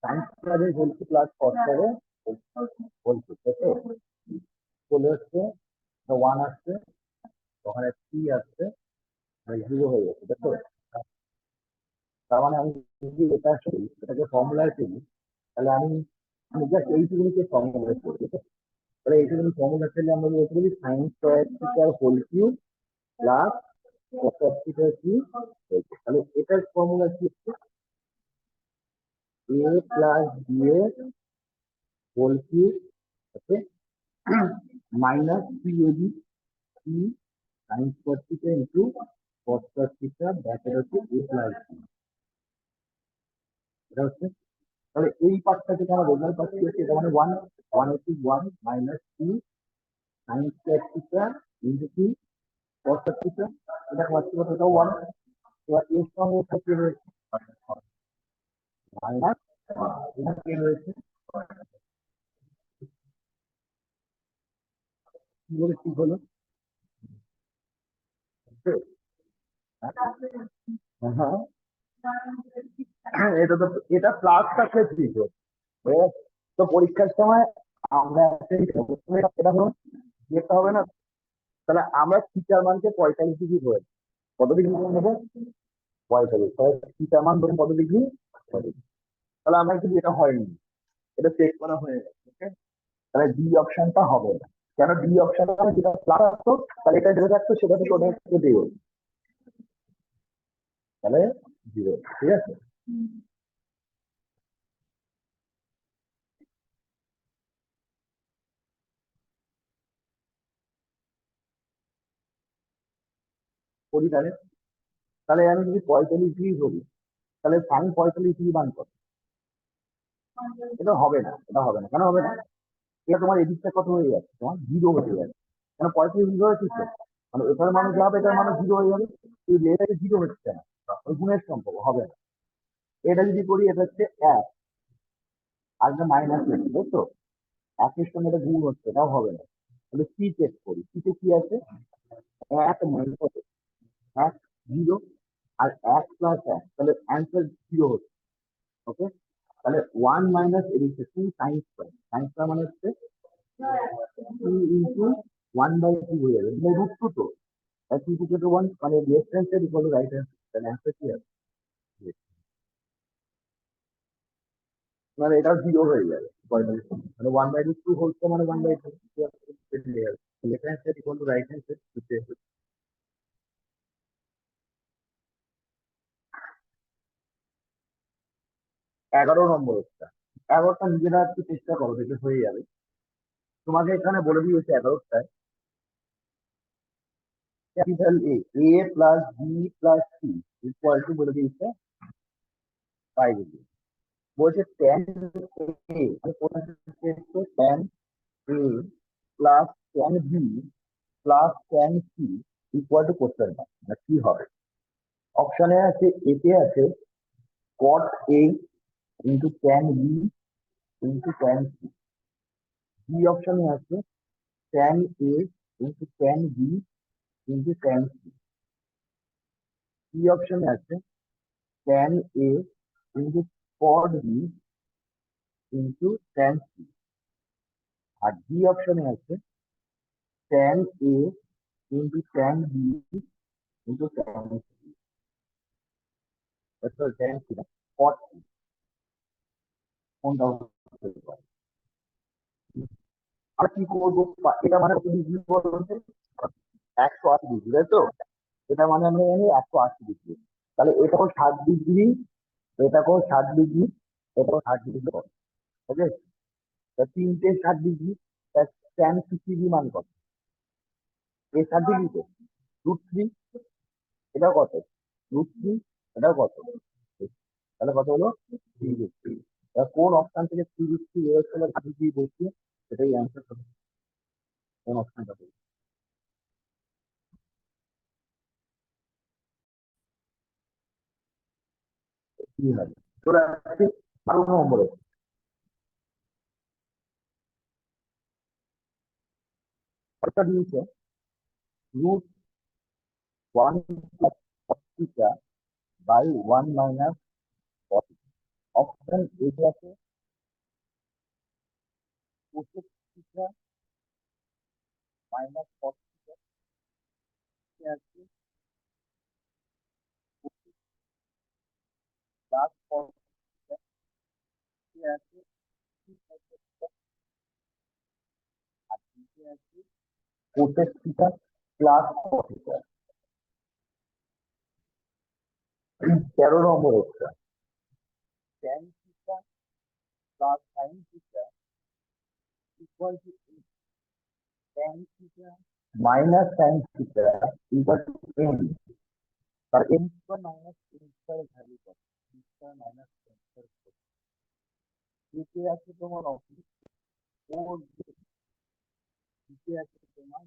সাইন্স স্কোয়ারের হোল কিউব প্লাস কস স্কোয়ারের হোল কিউব, তাই তো? চলে হচ্ছে ওয়ান আসছে, ওখানে থ্রি আসছে, জিরো হয়ে যাচ্ছে, তাই তো? তার মানে আমি যদি এটা করি, এটাকে ফর্মুলায় ফেলি, তাহলে আমি আমি জাস্ট এইটুকুনিকে ফর্মুলায় করবো। তাহলে এইটুকুনি ফর্মুলা ফেলে আমরা বলতে পারি সাইন স্কোয়ার থিটার হোল কিউব প্লাস কস থিটার কিউব হয়েছে। তাহলে এটার ফর্মুলা কি হচ্ছে? এ প্লাস বি এর হোল কিউব হচ্ছে minus three AB three sine square theta into cos square theta bracket হচ্ছে এ প্লাস বি। এটা হচ্ছে, তাহলে এই পার্টটা থেকে আমরা রেজাল্ট পাচ্ছি হচ্ছে এটা মানে ওয়ান ওয়ান হচ্ছে one minus two sine square theta into two cos square theta, এটা পাচ্ছি কত? এটা ওয়ান। এবার এর সঙ্গে এটা কি রয়েছে? মাইনাস এটা কি রয়েছে? কি বলে ঠিক হলো? হ্যাঁ, এটা তো এটা প্লাস থাকলে ঠিক হতো। তো পরীক্ষার সময় আমরা এটা হলো যেতে হবে না। তাহলে আমরা থিটার মানকে 45 ডিগ্রি ধরে, কত ডিগ্রি করে নেবো? 45। তাহলে থিটার মান ধরুন কত ডিগ্রি? 45। তাহলে আমরা কিন্তু এটা হয়নি, এটা চেক করা হয়ে গেছে, ওকে? তাহলে ডি অপশনটা হবে না। কেন ডি অপশনটা যেটা প্লাস আসতো, তাহলে এটা যেটা থাকতো সেটা থেকে ওটা কেটে গেল, তাহলে জিরো। ঠিক আছে, করি তাহলে। তাহলে আমি যদি 45 ডিগ্রি ধরি, তাহলে সাইন 45 ডিগ্রি মান কত? এটা হবে না, এটা হবে না। কেন হবে না? এটা তোমার এদিকটা কত হয়ে যাচ্ছে? তোমার জিরো হয়ে যাচ্ছে। কেন 45 ডিগ্রি হয়ে ঠিক আছে, মানে এটার মানে যা হবে এটার মানে জিরো হয়ে যাবে। কিন্তু এটাকে জিরো হচ্ছে না, ওই গুণের সম্পর্ক হবে না। এটা যদি করি এটা হচ্ছে এক, আর এটা মাইনাস হচ্ছে, তাই তো? একের সঙ্গে এটা গুণ হচ্ছে, এটাও হবে না। তাহলে সি চেক করি, সিতে কি আছে? এক মাইনাস কত? এক, জিরো। আর এক প্লাস এক, তাহলে অ্যান্সার জিরো হচ্ছে, ওকে? তাহলে ওয়ান মাইনাস এদিকে two sine square, sine square মানে হচ্ছে two into one by two হয়ে যাবে, মানে রুট টু তো। টু ইকুয়াল টু ওয়ান, মানে left hand side equal to right hand, তাহলে অ্যান্সার কি হবে? মানে এটা জিরো হয়ে যাবে, মানে one by root two whole মানে one by two, left hand side equal to right hand side. 11 number হচ্ছে, 11টা নিজেরা একটু চেষ্টা করো, দেখে হয়ে যাবে। তোমাকে এখানে বলে দিয়েছে 11টায় capital A, A plus B plus C equal to বলে দিয়েছে 5 বলছে tan A, tan A plus tan B plus tan C equal to question mark, মানে কি হবে? অপশনে আছে, এতে আছে cot A into tan B into tan C. B অপশনে আছে tan A into tan B into tan C. C অপশনে আছে tan A into cot B into tan C. R D অপশনে আছে tan A into tan B into tan C. Tan C না, কট সি, কোনটা হতে পারে? আর কি করবো? এটা মানে কত ডিগ্রি বলতে? 180 ডিগ্রি, তাই তো? এটা মানে আমরা জানি 180 ডিগ্রি। তাহলে এটাও 60 ডিগ্রি, এটাকেও 60 ডিগ্রি, এটাও 60 ডিগ্রি, ওকে? তিনটে 60 ডিগ্রি, ট্যান 60 ডিগ্রি মান কত? এই 60 ডিগ্রি তো রুট থ্রি, এটাও কত? রুট থ্রি, এটাও কত? তাহলে কত হলো? 3 রুট 3। কোন অপশন থেকে 3 রুট 3 বেরোচ্ছে ভাবি দিয়ে বলছি, সেটাই অ্যান্সার হবে। কোন অপশনটা বলছি? কি হবে? চলে আসছে 12 নম্বরে। একটা দিয়েছে রুট 1 + cos θ/1 - cos θ। অপশন এতে আছে cosec θ - cos θ, আছে cosec + cos θ, আছে আর নিচে আছে cosec θ + cos θ। 13 number option tan θ + sin θ equal to tan θ minus sin θ equal to n। তার n square minus n square value কত? n square minus n square কত? নিচে আছে তোমার অফিস 4, নিচে আছে তোমার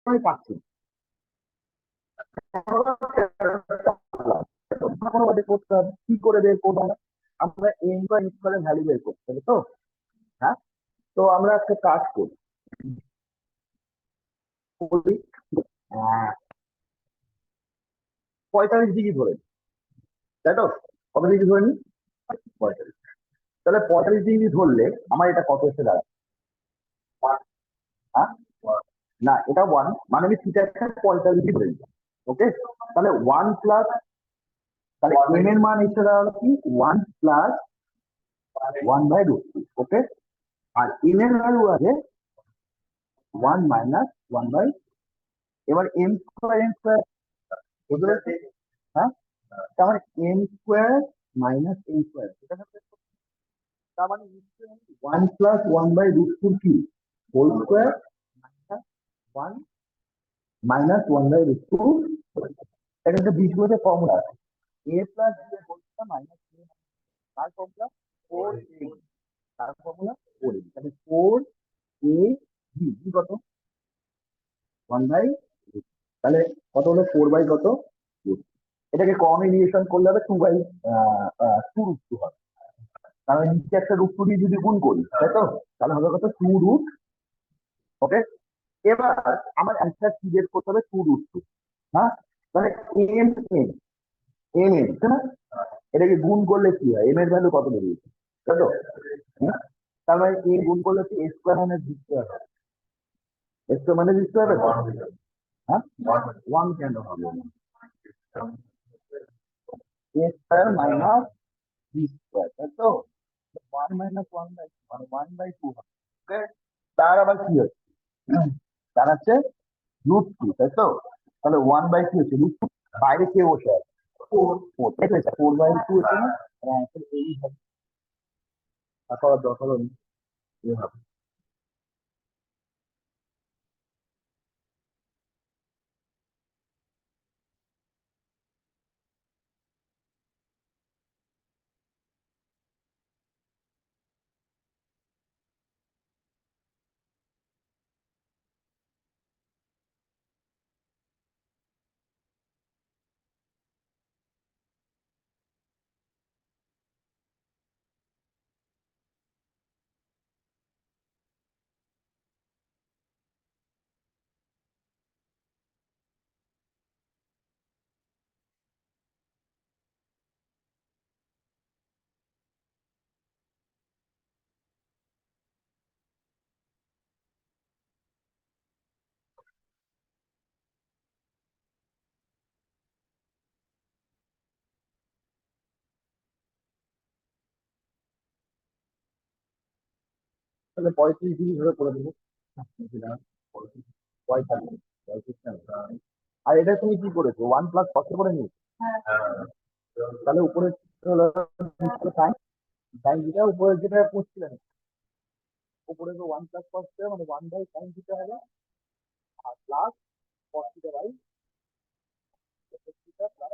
আমি পাচ্ছি করতে হবে কি করে বের করবো আমরা n বা n স্কয়ারের ভ্যালু বের করতে হবে তো। হ্যাঁ, তো আমরা একটা কাজ করি 45 ডিগ্রি ধরে, তাই তো? কত ডিগ্রি ধরে নি? 45। তাহলে 45 ডিগ্রি ধরলে আমার এটা কত এসে দাঁড়ায়? হ্যাঁ, না এটা 1 মানে আমি থিটাটা 45 ধরে নিলাম। ওকে, তাহলে 1 প্লাস, তাহলে m এর মান এসে দাঁড়ালো কি 1 প্লাস 1/√2। ওকে, আর n এর ভ্যালু আছে 1 মাইনাস 1/, এবার m স্কয়ার n স্কয়ার বুঝতে পারছি। হ্যাঁ, তার মানে m square minus n square, এটা তার মানে 1 প্লাস 1/√2 কি হোল স্কয়ার মাইনাস 1 মাইনাস 1/√2। এটা একটা বীজগণিতের ফর্মুলা আছে, a প্লাস b এর হোল স্কয়ার মাইনাস b, তার ফর্মুলা 4a, তার ফর্মুলা 4a, তাহলে 4a b কত 1/, তাহলে কত হলো 4 বাই কত 2। এটাকে কমিউনিকেশন করলে হবে 2/2 হবে, তাহলে নিচে একটা √2 দিয়ে যদি গুণ করি তাই তো, তাহলে হবে কত 2√, ওকে। এবার আমার অ্যান্সার কি বের করতে হবে 2√2। হ্যাঁ, তাহলে এম এন এম এন তাই না, এটাকে গুণ করলে কি হয় এম এর ভ্যালু কত বেরিয়েছে তাই তো। হ্যাঁ, তার মানে এ গুণ করলে কি এ স্কয়ার মানে বি স্কয়ার হবে, এ স্কয়ার মানে বি স্কয়ার হবে। হ্যাঁ, 1 কেন হবে না, এ স্কয়ার মাইনাস বি স্কয়ার তাই তো, 1 মাইনাস 1/, মানে 1/2 হবে। ওকে, তার আবার কি হচ্ছে তার হচ্ছে √2 তাই তো, তাহলে 1/2 হচ্ছে √2, বাইরে কে বসে আছে 4, তাই তো, 4/2 হচ্ছে না, অ্যান্সার এই হবে। তারপর দরকার হলো এভাবে। তাহলে 35 ডিগ্রি ধরে করে দেবো, 45, 45 না। আর এটা তুমি কি করেছো 1 প্লাস কত করে নিয়েছো, তাহলে উপরে সাইন, সাইন যেটা উপরে যেটা পড়ছিলেন উপরে তো 1 প্লাস কস মানে 1/sin দিতে হবে, আর plus cos θ by cos θ plus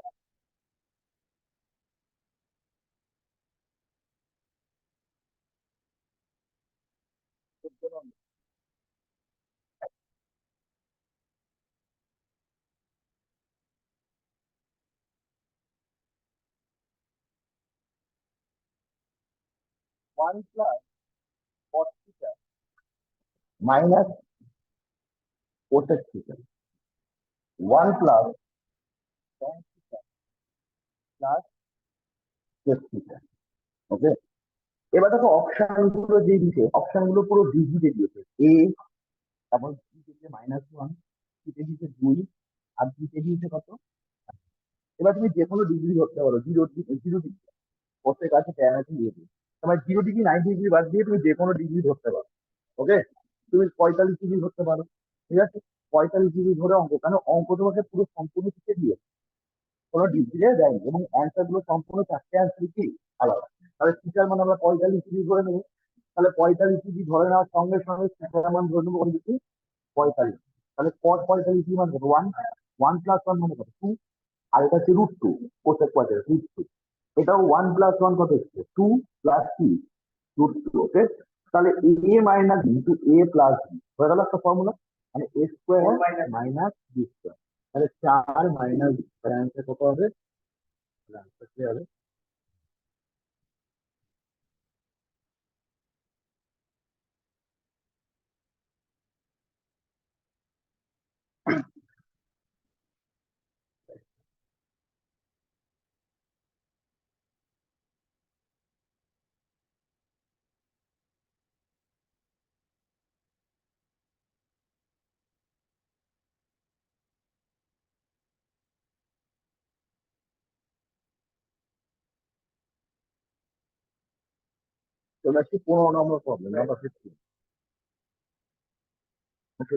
1 plus cos theta minus cosec theta, 1 plus tan theta plus sec theta. Okay, এবার দেখো অপশন গুলো যে দিয়েছে, অপশন গুলো পুরো ডিজিটে দিয়েছে। এ, তারপর বি দিয়েছে -1, সিতে দিয়েছে 2, আর বিতে দিয়েছে কত। এবার তুমি যে কোনো ডিগ্রি ধরতে পারো, 0 ডিগ্রি, কোসেক আছে, ট্যান আছে, দিয়ে দিই। তোমার 0 ডিগ্রি 90 ডিগ্রি বাদ দিয়ে তুমি যে কোনো ডিগ্রি ধরতে পারো। ওকে, তুমি 45 ডিগ্রি ধরতে পারো। ঠিক আছে, 45 ডিগ্রি ধরে অঙ্ক, কারণ অঙ্ক তোমাকে পুরো সম্পূর্ণ শিখে দিয়ে কোনো ডিগ্রি দেয়নি, এবং অ্যান্সার গুলো সম্পূর্ণ 4টে অ্যান্সার কি আলাদা। তাহলে থিটার মান আমরা 45 ডিগ্রি ধরে নেবো। তাহলে 45 ডিগ্রি ধরে নেওয়ার সঙ্গে সঙ্গে থিটার মান ধরে নেবো কত ডিগ্রি, 45। তাহলে cos 45 মান কত, 1, 1 প্লাস 1 মানে কত, 2, আর এটা হচ্ছে √2, কোসেক 45 √2। এটাও 1 প্লাস 1 কত হচ্ছে, 2 প্লাস 3 √2। ওকে, তাহলে a minus into a plus B হয়ে গেল একটা ফর্মুলা, মানে a square minus B square. তাহলে 4 মাইনাস অ্যান্সার কত হবে, আনসার কি হবে। চলে আসছি 15 নম্বর প্রবলেম, নাম্বার 15। ওকে,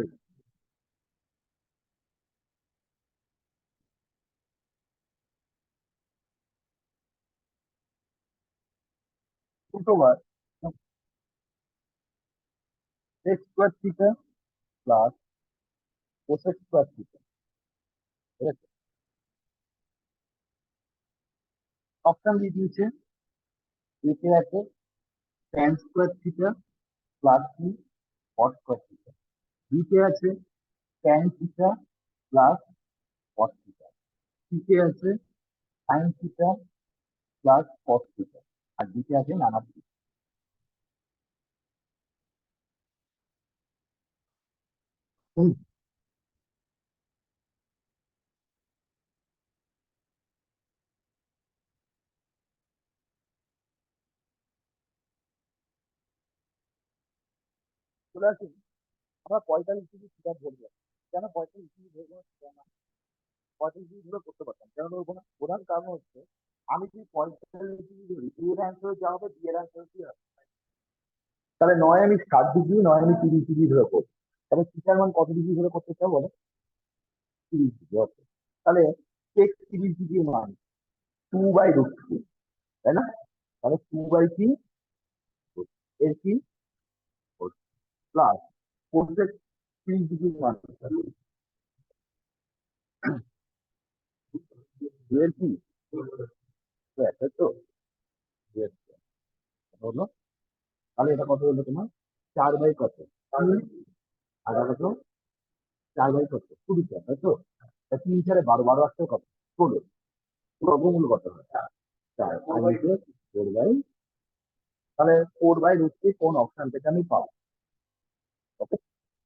ছোটবার x square theta plus cosec square theta. ঠিক আছে, অপশন দিয়ে দিয়েছে, এতে আছে tan স্কোয়ার থিটা প্লাস কি cos স্কোয়ার থিটা, বিতে আছে tan theta plus cos theta, সিতে আছে sin theta plus cos theta, আর দিতে আছে নানা থিটা। চলে আসি, আমরা 45 ডিগ্রি থিটা ধরবো। কেন 45 ডিগ্রি ধরবো, কেন 45 ডিগ্রি ধরে করতে পারতাম, কেন ধরবো না? প্রধান কারণ হচ্ছে, আমি যদি 45 ডিগ্রি ধরি, এর অ্যান্সার যা হবে, বি এর অ্যান্সার কি হবে। তাহলে নয় আমি 60 ডিগ্রি, নয় আমি 30 ডিগ্রি ধরে করবো। তাহলে থিটার মান কত ডিগ্রি ধরে করতে চাও বলো, 30 ডিগ্রি। ওকে, তাহলে সেক 30 ডিগ্রি মান 2/√3, তাই না? তাহলে 2/কি এর কি প্লাস কোসেক 30 ডিগ্রি মান এর কি স্কয়ার, তাই তো, এর square হলো। তাহলে এটা কত হলো তোমার, 4 বাই কত, আর এটা কত, 4 বাই কত, 24, তাই তো। 3 4 12, 12 আসছে কত, 16। বর্গমূল কত হয়, 4, আর হচ্ছে 4/, তাহলে 4/√3 কোন অপশন থেকে আমি পাবো। ওকে,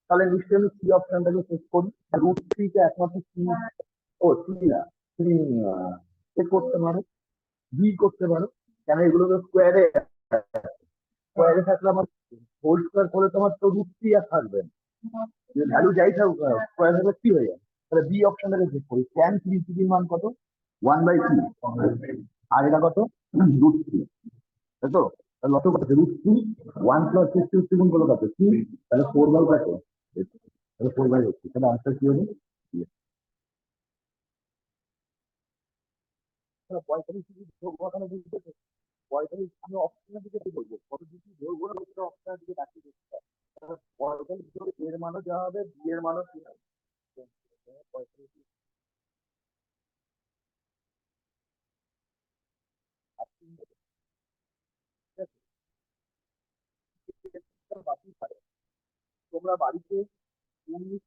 তাহলে নিশ্চয়ই আমি সি অপশনটাকে চেক করি। √3 কে একমাত্র সি, ও সি না, তুমি চেক করতে পারো, বি করতে পারো, কেন এগুলো তো স্কোয়ারে, স্কোয়ারে থাকলে আমার হোল স্কোয়ার করে তোমার তো √3 আর থাকবে না, ভ্যালু যাই থাকুক স্কোয়ার হলে কি হয়ে যায়। তাহলে বি অপশনটাকে চেক করি, tan 3 মান কত, 1/3, আর এটা কত, √3, তাই তো। তাহলে লক্ষ্য করতে √3, 1 প্লাস 6 গুণ করলে কত 3, তাহলে 4/, কত, তাহলে 4/3, তাহলে আনসার কি হবে, 45 ডিগ্রি ধরবো, ওখানে বুঝতে 45 আমি অপশনের দিকে বলবো, কত ডিগ্রি ধরবো না সেটা অপশনের দিকে তাকিয়ে দেখতে হবে। 45 ধরে এর মানও দেওয়া হবে, বি এর মানও কি হবে, 45 আর 3, ঠিক আছে, বাকি পারে। তোমরা বাড়িতে 19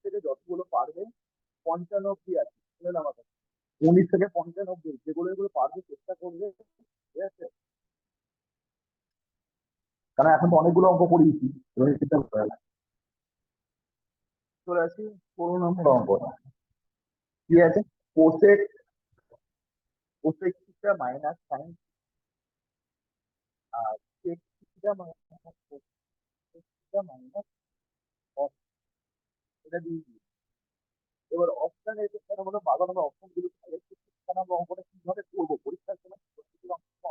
থেকে যতগুলো পারবে, 55 অব্দি আছে, শুনে নাও কথা, 19 থেকে 55 অব্দি যেগুলো এগুলো পারবে চেষ্টা করবে ঠিক আছে, কারণ এখন তো অনেকগুলো অঙ্ক করিয়েছি, চলে আসি 16 নম্বর অঙ্ক। কি আছে? Cosec cosec theta minus sine আর sec theta minus theta minus cos, এটা দিয়ে দিই। এবার অপশন এর ক্ষেত্রে আমরা 12 নম্বর অপশন গুলো আমরা অঙ্কটা কিভাবে করবো পরীক্ষার সময়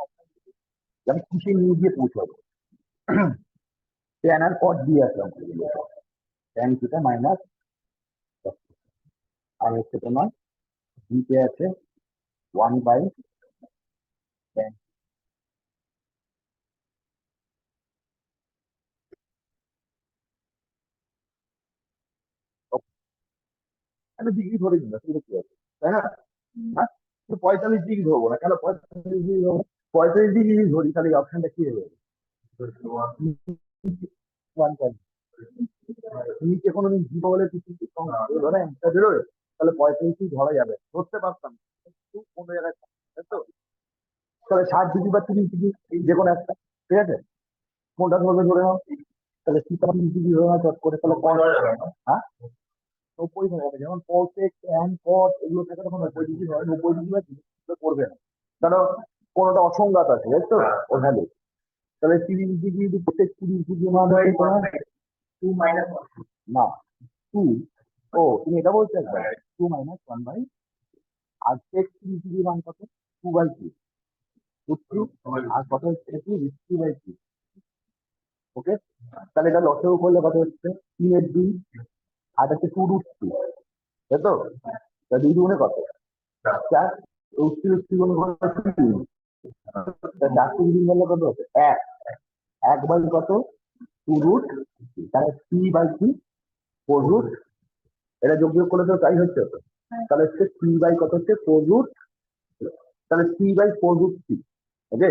অপশন আমি খুশি নিয়ে গিয়ে পৌঁছাবো। ট্যান আর কট দিয়ে আসলাম, ট্যান থিটা মাইনাস, আর হচ্ছে তোমার দিতে আছে 1/, আমি ডিগ্রি ধরে নিলাম, সেটা কি আছে, তাই না? হ্যাঁ, 45 ডিগ্রি ধরবো না কেন? 45 ডিগ্রি ধরবো, 45 ডিগ্রি ধরি, তাহলে অপশনটা কি হবে? 1/, নিচে কোনোদিন জিরো বলে কিছু ধরে অ্যান্সার বেরোয়, তাহলে 45 ধরা যাবে, ধরতে পারতাম কিন্তু কোনো জায়গায়, তাই তো? তাহলে 60 ডিগ্রি বা 30 ডিগ্রি যে কোনো একটা, ঠিক আছে, কোনটা ধরবে ধরে নাও। তাহলে 30 ডিগ্রি ধরে নাও চট করে, তাহলে হ্যাঁ 90 হবে, যেমন কোসেক ট্যান কট এগুলো থেকে তখন 90 ডিগ্রি হয়, 90 ডিগ্রি বা 30 ডিগ্রি করবে না, কারণ কোনোটা অসংজ্ঞাত আছে, তাই তো? ও ভ্যালু, তাহলে 30 ডিগ্রি যদি প্রত্যেক 30 ডিগ্রি মান হয় তোমার 2 - 1, না 2, ও তুমি এটা বলছো একবার 2 - 1/, আর সেক 30 ডিগ্রি মান কত? 2/3, আর কত হচ্ছে 3/3, ওকে। তাহলে এটা লসেও করলে কত হচ্ছে 3/2, আর হচ্ছে 2√3, তাই তো? তা 2 কত? 4, √3 গুণ করে 3, 4 গুণ করলে কত হচ্ছে 1, 1/, কত 2√3, তাহলে 3/3, 4√, এটা যোগ বিয়োগ করলে তো তাই হচ্ছে তো, তাহলে হচ্ছে 3/, কত হচ্ছে 4√, তাহলে 3/4√3, ওকে।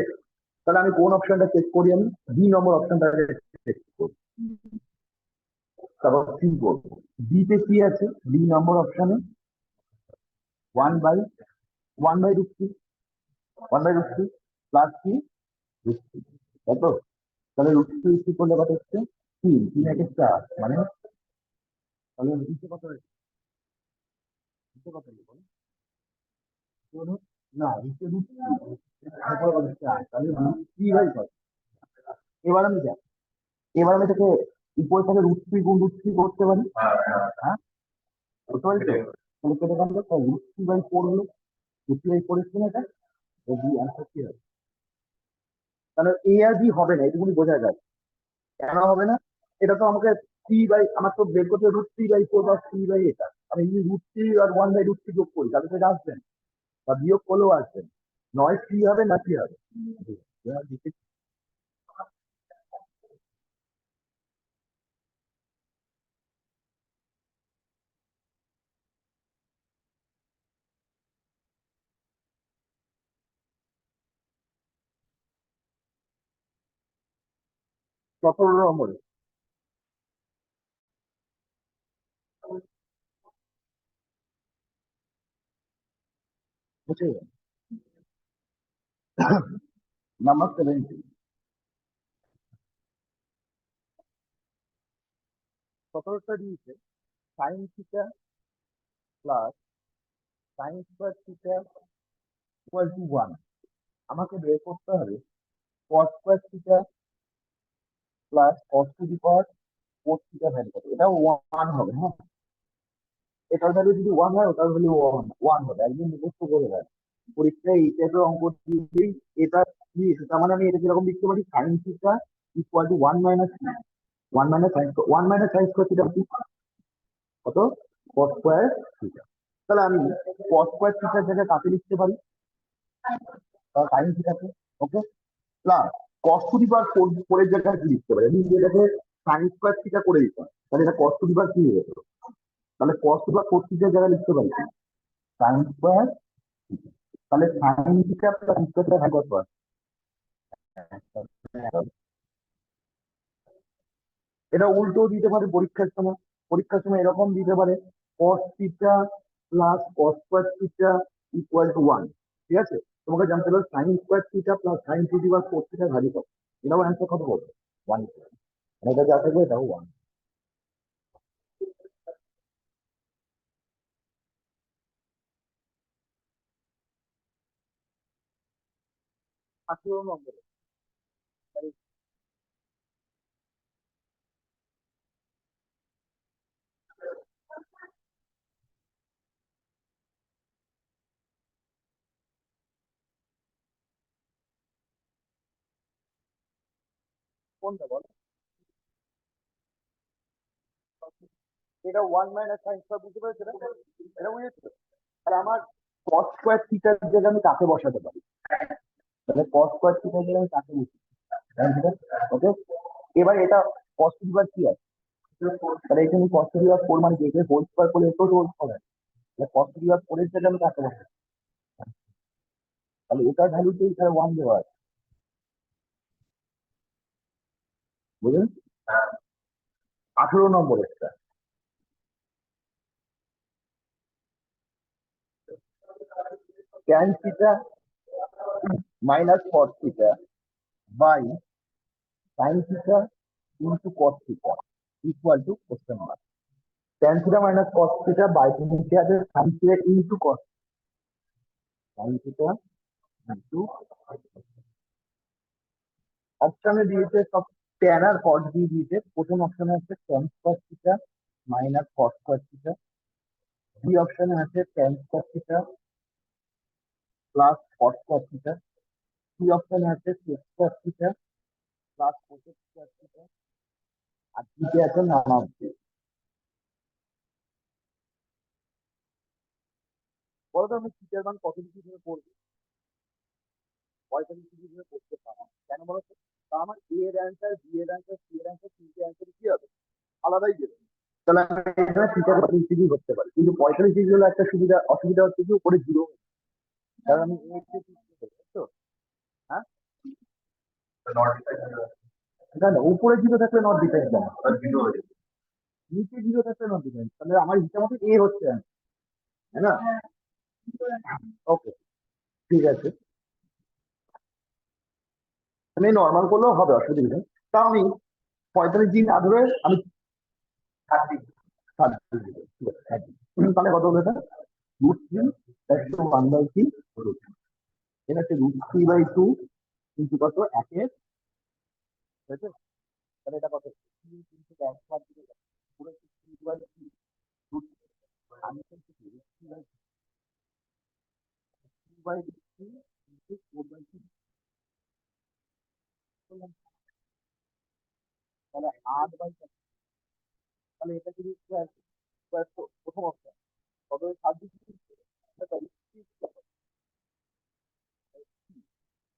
তাহলে আমি কোন অপশনটা চেক করি? আমি বি নম্বর অপশনটা চেক করি, তারপর সি করবো। বি তে কি আছে? বি নম্বর অপশনে 1/√3, 1/√3 প্লাস কি √3, তাই তো? তাহলে √3 করলে কত হচ্ছে 3, 3 একে 4, মানে তাহলে নিচে কত হয়েছে? নিচে কত হলো বলো? না নিচে √3, তারপরে কত 4, তাহলে √3/, এবার আমি দেখ, এবার আমি থেকে উপরে থেকে √3 গুণ √3 করতে পারি, হ্যাঁ বুঝতে পারি তো? তাহলে কেটে গেল, তাই √3/4 হলো, √3/4 এসছে না, এটা বি অ্যান্সার কি হবে? তাহলে এ আর বি হবে না, এটুকুনি বোঝা যায়। কেন হবে না? এটা তো আমাকে আমার তো বের করতে √3/4 বা 3/, এটা আমি যদি √3 আর 1/√3 যোগ করি তাহলে তো এটা আসবেন, বা বিয়োগ করলেও আসবেন, নয় 3 হবে না কি হবে? কত নম্বরে? বুঝে নাম্বার 70, 17টা দিয়েছে sine theta plus sine square theta equal to 1, আমাকে বের করতে হবে cos square theta plus cos to the power 4 theta value কত? এটা 1 হবে, হ্যাঁ, এটার ভ্যালু যদি 1 হয় ওটার ভ্যালু 1 হবে, একদিন মুখস্থ করে দেয় পরীক্ষায় এই টাইপের অঙ্ক দিলেই এটা কি, তার মানে আমি এটা কিরকম লিখতে পারি? Sine theta equal to 1 - sine theta কত? Cos square theta. তাহলে আমি কস স্কোয়ার থিটার জায়গায় কাকে লিখতে পারি? সাইন থিটাকে, okay, plus cos to the power 4 এর জায়গায় কি লিখতে পারি? আমি এটাকে সাইন স্কোয়ার থিটা করে দিতাম, তাহলে এটা কস টু দি পাওয়ার কি হয়ে যেত? তাহলে কস টু দি পাওয়ার 4 থিটার জায়গায় লিখতে পারি সাইন স্কোয়ার, তাহলে সাইন থিটা প্লাস স্কোয়ারটা ভাগ কত হয়? এটা উল্টো দিতে পারে পরীক্ষার সময়, পরীক্ষার সময় এরকম দিতে পারে cos theta plus cos square theta equal to 1, ঠিক আছে? তোমাকে জানতে হবে sign square theta plus sign to the power 4 theta value কত, এটাও অ্যান্সার কত বলবে 1, মানে এটা যা থাকবে এটাও 1। আঠেরো নম্বরে কোনটা বলো? এটা 1 মাইনাস সাইন স্কোয়ার, বুঝতে পেরেছো? এটা বুঝেছো? আর আমার কস স্কোয়ার থিটার জায়গায় আমি কাকে বসাতে পারি, তাহলে কস স্কোয়ার থিটার জায়গায় আমি কাকে বসি, ওকে। এবার এটা কস টু দি পাওয়ার কি আছে, তাহলে এখানে কস টু দি পাওয়ার 4 মানে কি, এটা হোল স্কোয়ার করলে এটাও হোল স্কোয়ার, তাহলে কস টু দি পাওয়ার 4 এর জায়গায় আমি কাকে বসাবো, তাহলে এটার ভ্যালুতে এখানে 1 দেওয়া আছে, বুঝলেন? 18 নম্বর একটা, tan theta minus cos theta by sine theta into cos theta equal to question mark. Tan theta minus cos theta by নিচে আছে sine theta into cos, sine theta into, অপশনে দিয়েছে সব ট্যান আর কস দিয়ে দিয়েছে। প্রথম অপশনে আছে tan cos theta minus cos cos theta, B অপশনে আছে tan cos theta plus cos cos theta, C অপশনে আছে sec cos theta plus cosec cos theta, আর ডিতে আছে নানা। বলো তো আমি থিটার মান কত ডিগ্রি ধরে করবো, 45 ডিগ্রি ধরে করতে পারবো কেন বলো তো? কারণ আমার এ এর অ্যান্সার, বি এর অ্যান্সার, সি এর অ্যান্সার, তিনটে অ্যান্সার কি হবে, আলাদাই দেবে। তাহলে আমি এখানে থিটার 45 ডিগ্রি করতে পারি, কিন্তু 45 ডিগ্রি হলে একটা সুবিধা অসুবিধা হচ্ছে কি উপরে জিরো, কারণ আমি এ কে তো, হ্যাঁ না না, উপরে জিরো থাকলে নট ডিপেন্ড, নিচে জিরো থাকলে নট ডিপেন্ড, তাহলে আমার হিসাব মতো এ হচ্ছে answer, তাই না? ওকে, ঠিক আছে, আমি নর্মাল করলেও হবে, অসুবিধা নেই। তা আমি 45 দিন না ধরে আমি 30, 30 দিব, ঠিক আছে, 30। তাহলে কত হলো এটা, √3 1/3, এটা হচ্ছে √3/2 কিন্তু কত একের, ঠিক আছে। তাহলে এটা কত, 3 × 1 পুরো 3/3 আমি কিন্তু 3/3 into 4/3 করলাম, তাহলে 8/4, তাহলে এটা যদি স্কোয়ার, প্রথম অপশন কত 7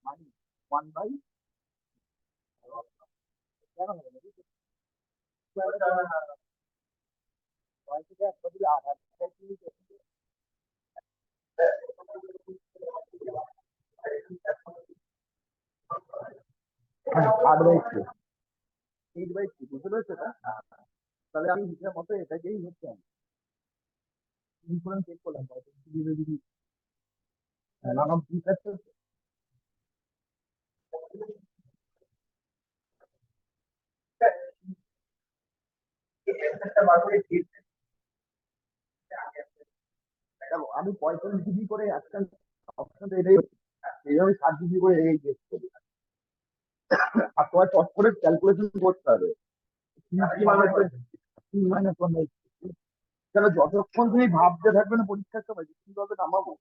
মানে 1/, কেন হবে না, ছয় থেকে একবার যদি 8 8/3, 8/3, বুঝতে পেরেছো এটা? তাহলে আমি হিসাব মতো এটাকেই হচ্ছে ইনফ্লুয়েন্স চেক করলাম, যদি নাম ঠিক আছে। দেখো আমি 45 ডিগ্রি করে আজকাল অপশন এটাই হচ্ছে, এই জন্য আমি 7 ডিগ্রি করে এই চেক করি। আর তোমার চট করে ক্যালকুলেশন করতে হবে, কেন যতক্ষণ তুমি ভাবতে থাকবে না পরীক্ষার সময় যে কিভাবে নামাবো,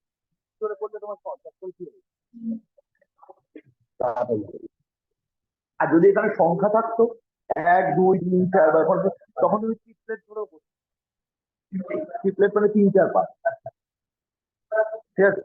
কি করে করলে তোমার চটপট কি হবে, তাড়াতাড়ি হবে। আর যদি এখানে সংখ্যা থাকতো 1 2 3 4 ব্যবহার, তখন তুমি ট্রিপলেট ধরেও করতে, ট্রিপলেট মানে 3 4 5, ঠিক আছে,